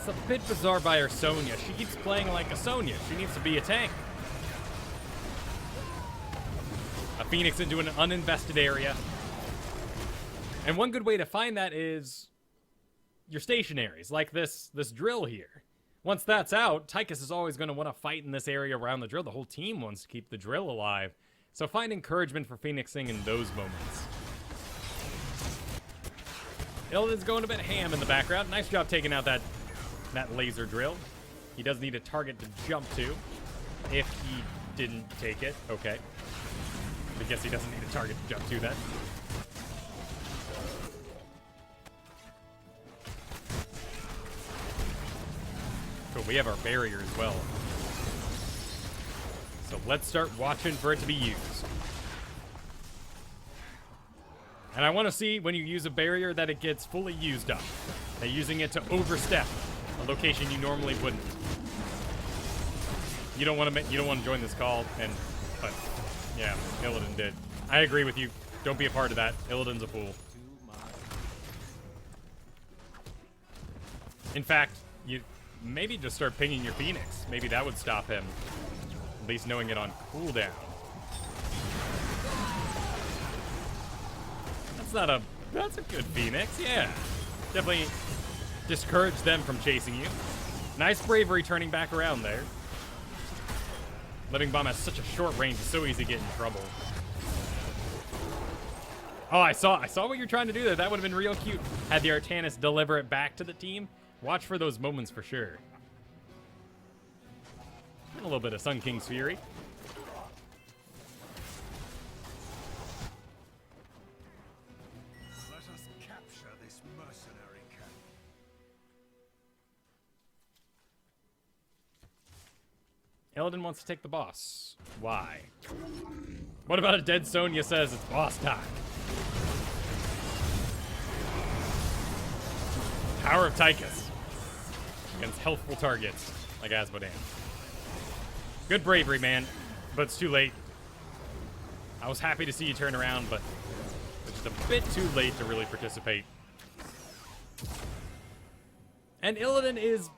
It's a bit bizarre by her Sonya. She keeps playing like a Sonya. She needs to be a tank. A Phoenix into an uninvested area. And one good way to find that is your stationaries, like this drill here. Once that's out, Tychus is always going to want to fight in this area around the drill. The whole team wants to keep the drill alive. So find encouragement for Phoenixing in those moments. Illidan's going a bit ham in the background. Nice job taking out that laser drill. He does need a target to jump to. If he didn't take it, okay. I guess he doesn't need a target to jump to then. Cool, we have our barrier as well. So let's start watching for it to be used. And I want to see when you use a barrier that it gets fully used up. That using it to overstep a location you normally wouldn't. You don't want to join this call, but yeah, Illidan did. I agree with you. Don't be a part of that. Illidan's a fool. In fact, you maybe just start pinging your Phoenix. Maybe that would stop him. At least knowing it on cooldown. That's a good Phoenix, yeah. Definitely discourage them from chasing you. Nice bravery turning back around there. Living Bomb has such a short range, it's so easy to get in trouble. Oh, I saw what you're trying to do there. That would have been real cute. Had the Artanis deliver it back to the team. Watch for those moments for sure. And a little bit of Sun King's Fury. Let us capture this mercenary camp. Illidan wants to take the boss. Why? What about a dead Sonya says it's boss time? Power of Tychus against healthful targets like Asmodan. Good bravery, man, but it's too late. I was happy to see you turn around, but it's just a bit too late to really participate. And Illidan is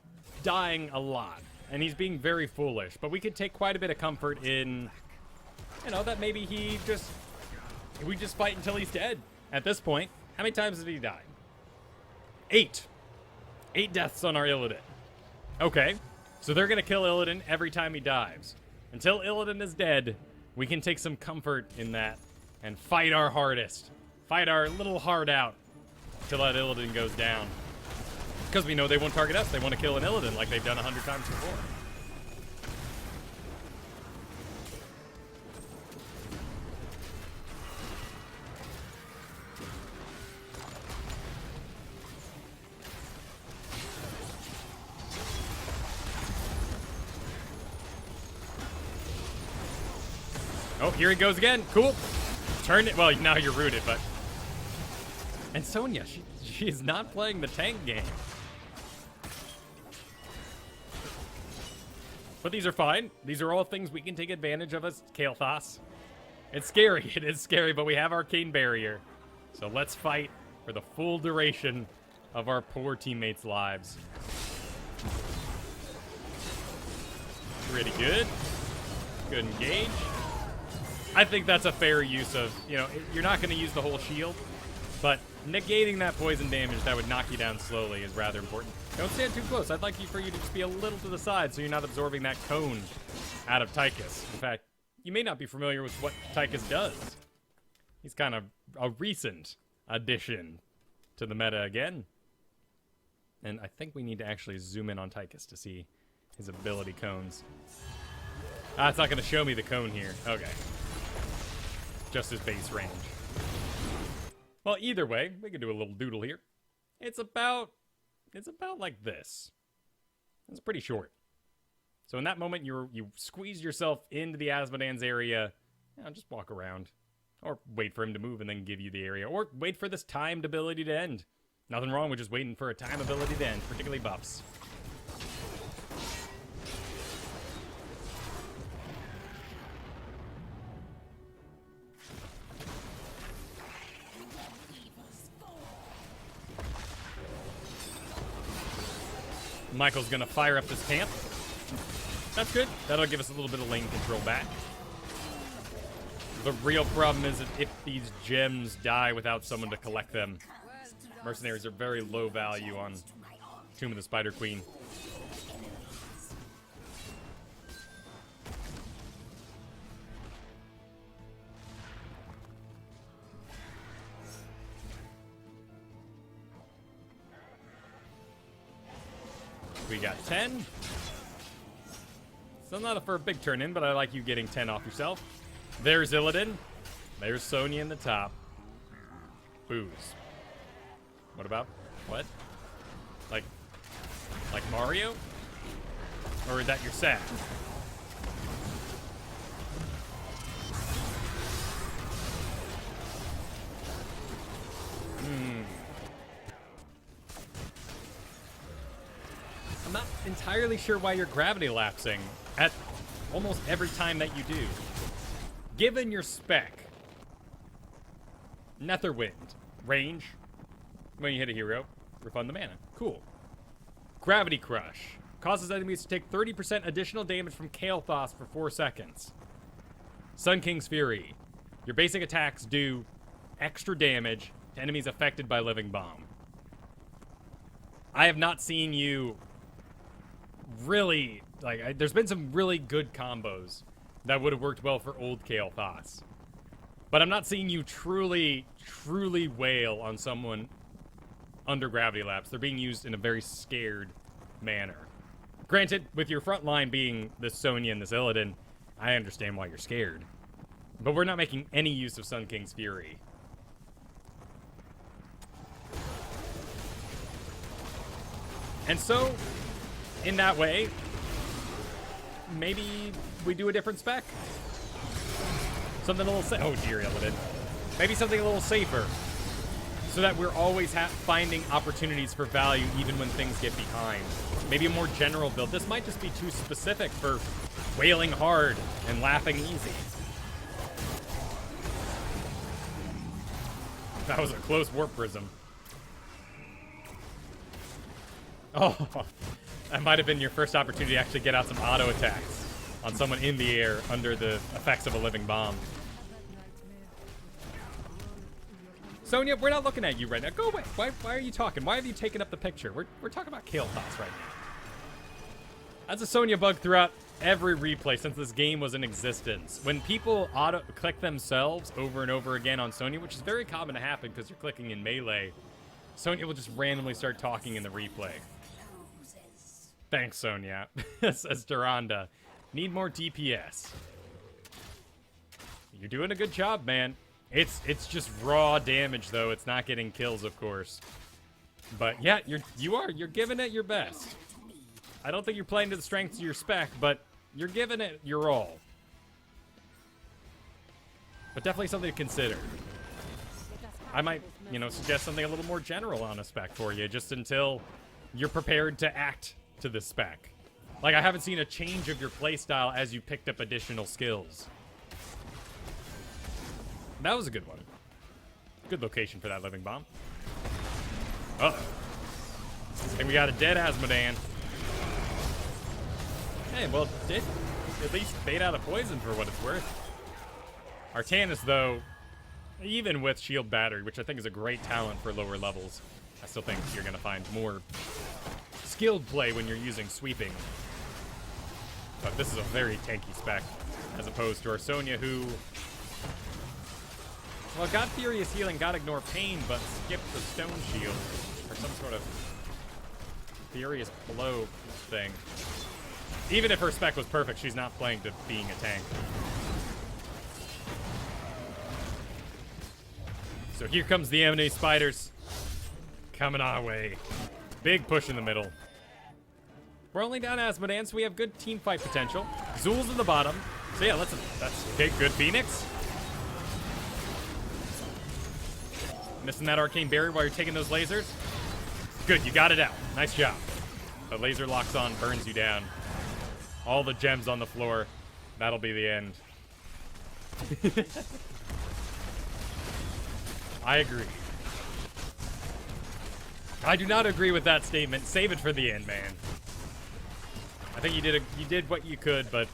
dying a lot, and he's being very foolish, but we could take quite a bit of comfort in, you know, that maybe we just fight until he's dead. At this point, how many times did he die? 8. 8 deaths on our Illidan. Okay, so they're going to kill Illidan every time he dives. Until Illidan is dead, we can take some comfort in that and fight our hardest. Fight our little heart out till that Illidan goes down. Because we know they won't target us. They want to kill an Illidan like they've done 100 times before. Oh, here he goes again. Cool. Turn it. Well, now you're rooted, but... And Sonya, she is not playing the tank game. But these are fine. These are all things we can take advantage of as Kael'thas. It's scary. It is scary, but we have Arcane Barrier. So let's fight for the full duration of our poor teammates' lives. Pretty good. Good engage. I think that's a fair use of, you know, you're not going to use the whole shield, but negating that poison damage that would knock you down slowly is rather important. Don't stand too close. I'd like for you to just be a little to the side so you're not absorbing that cone out of Tychus. In fact, you may not be familiar with what Tychus does. He's kind of a recent addition to the meta again. And I think we need to actually zoom in on Tychus to see his ability cones. Ah, it's not going to show me the cone here. Okay. Just his base range. Well, either way, we can do a little doodle here. It's about like this. It's pretty short. So in that moment, you squeeze yourself into the Asmodan's area. Just walk around. Or wait for him to move and then give you the area. Or wait for this timed ability to end. Nothing wrong with just waiting for a time ability to end, particularly buffs. Michael's gonna fire up this camp. That's good. That'll give us a little bit of lane control back. The real problem is that if these gems die without someone to collect them, mercenaries are very low value on Tomb of the Spider Queen. We got 10. Still not for a big turn in, but I like you getting 10 off yourself. There's Illidan. There's Sonya in the top. Booze. What about? What? Like Mario? Or is that your sack? I'm not entirely sure why you're gravity lapsing at almost every time that you do. Given your spec, Netherwind, range, when you hit a hero, refund the mana. Cool. Gravity Crush, causes enemies to take 30% additional damage from Kael'thas for 4 seconds. Sun King's Fury, your basic attacks do extra damage to enemies affected by Living Bomb. I have not seen you really, there's been some really good combos that would have worked well for old Kael'thas. But I'm not seeing you truly wail on someone under Gravity Lapse. They're being used in a very scared manner. Granted, with your front line being this Sonya and this Illidan, I understand why you're scared. But we're not making any use of Sun King's Fury. And so, in that way, maybe we do a different spec. Something a little oh dear, Illidan. Maybe something a little safer. so that we're always finding opportunities for value even when things get behind. Maybe a more general build. This might just be too specific for wailing hard and laughing easy. That was a close warp prism. Oh, that might have been your first opportunity to actually get out some auto attacks on someone in the air under the effects of a living bomb. Sonya, we're not looking at you right now. Go away. Why are you talking? Why have you taken up the picture? We're talking about Kael'thas right now. That's a Sonya bug throughout every replay since this game was in existence. When people auto-click themselves over and over again on Sonya, which is very common to happen because you're clicking in melee, Sonya will just randomly start talking in the replay. Thanks, Sonya. Says Duranda. Need more DPS. You're doing a good job, man. It's just raw damage, though. It's not getting kills, of course. But yeah, you're giving it your best. I don't think you're playing to the strengths of your spec, but you're giving it your all. But definitely something to consider. I might, suggest something a little more general on a spec for you, just until you're prepared to act to the spec. Like, I haven't seen a change of your playstyle as you picked up additional skills. That was a good one. Good location for that living bomb. Uh-oh. And we got a dead Asmodan. Hey, well, did at least bait out a poison for what it's worth. Artanis, though, even with shield battery, which I think is a great talent for lower levels, I still think you're going to find more skilled play when you're using sweeping. But this is a very tanky spec, as opposed to our Sonya, who, well, got Furious Healing, got Ignore Pain, but skipped the Stone Shield, or some sort of Furious Blow thing. Even if her spec was perfect, she's not playing to being a tank. So here comes the enemy spiders. Coming our way. Big push in the middle. We're only down Asmodan, so we have good team fight potential. Zul's in the bottom. So yeah, that's okay. Good Phoenix. Missing that arcane barrier while you're taking those lasers. Good, you got it out. Nice job. The laser locks on, burns you down. All the gems on the floor. That'll be the end. I agree. I do not agree with that statement. Save it for the end, man. I think you did what you could, but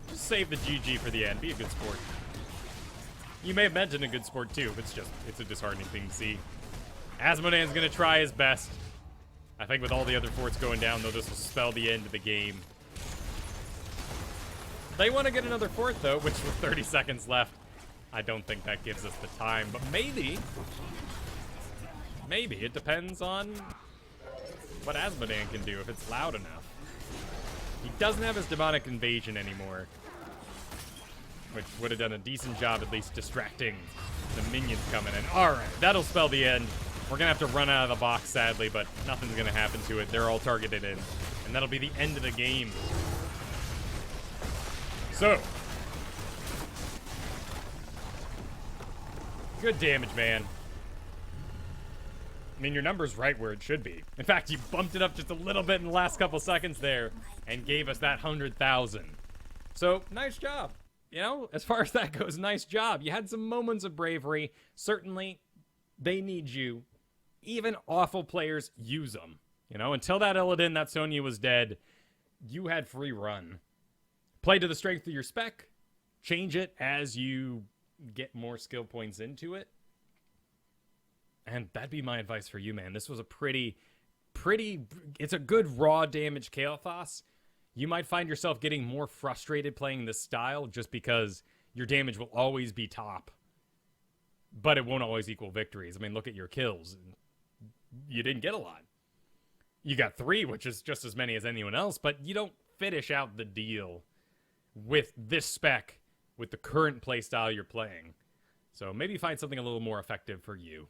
just save the GG for the end. Be a good sport. You may have meant it in a good sport too. It's a disheartening thing to see. Asmodan's gonna try his best. I think with all the other forts going down, though, this will spell the end of the game. They want to get another fort, though, which with 30 seconds left, I don't think that gives us the time. But maybe. Maybe. It depends on what Asmodan can do, if it's loud enough. He doesn't have his demonic invasion anymore, which would have done a decent job at least distracting the minions coming in. Alright, that'll spell the end. We're going to have to run out of the box, sadly, but nothing's going to happen to it. They're all targeted in. And that'll be the end of the game. So. Good damage, man. I mean, your number's right where it should be. In fact, you bumped it up just a little bit in the last couple seconds there and gave us that 100,000. So, nice job. As far as that goes, nice job. You had some moments of bravery. Certainly, they need you. Even awful players use them. Until that Illidan, that Sonya was dead, you had free run. Play to the strength of your spec. Change it as you get more skill points into it. And that'd be my advice for you, man. This was a pretty, it's a good raw damage Kael'thas. You might find yourself getting more frustrated playing this style just because your damage will always be top. But it won't always equal victories. I mean, look at your kills. You didn't get a lot. You got 3, which is just as many as anyone else, but you don't finish out the deal with this spec, with the current playstyle you're playing. So maybe find something a little more effective for you.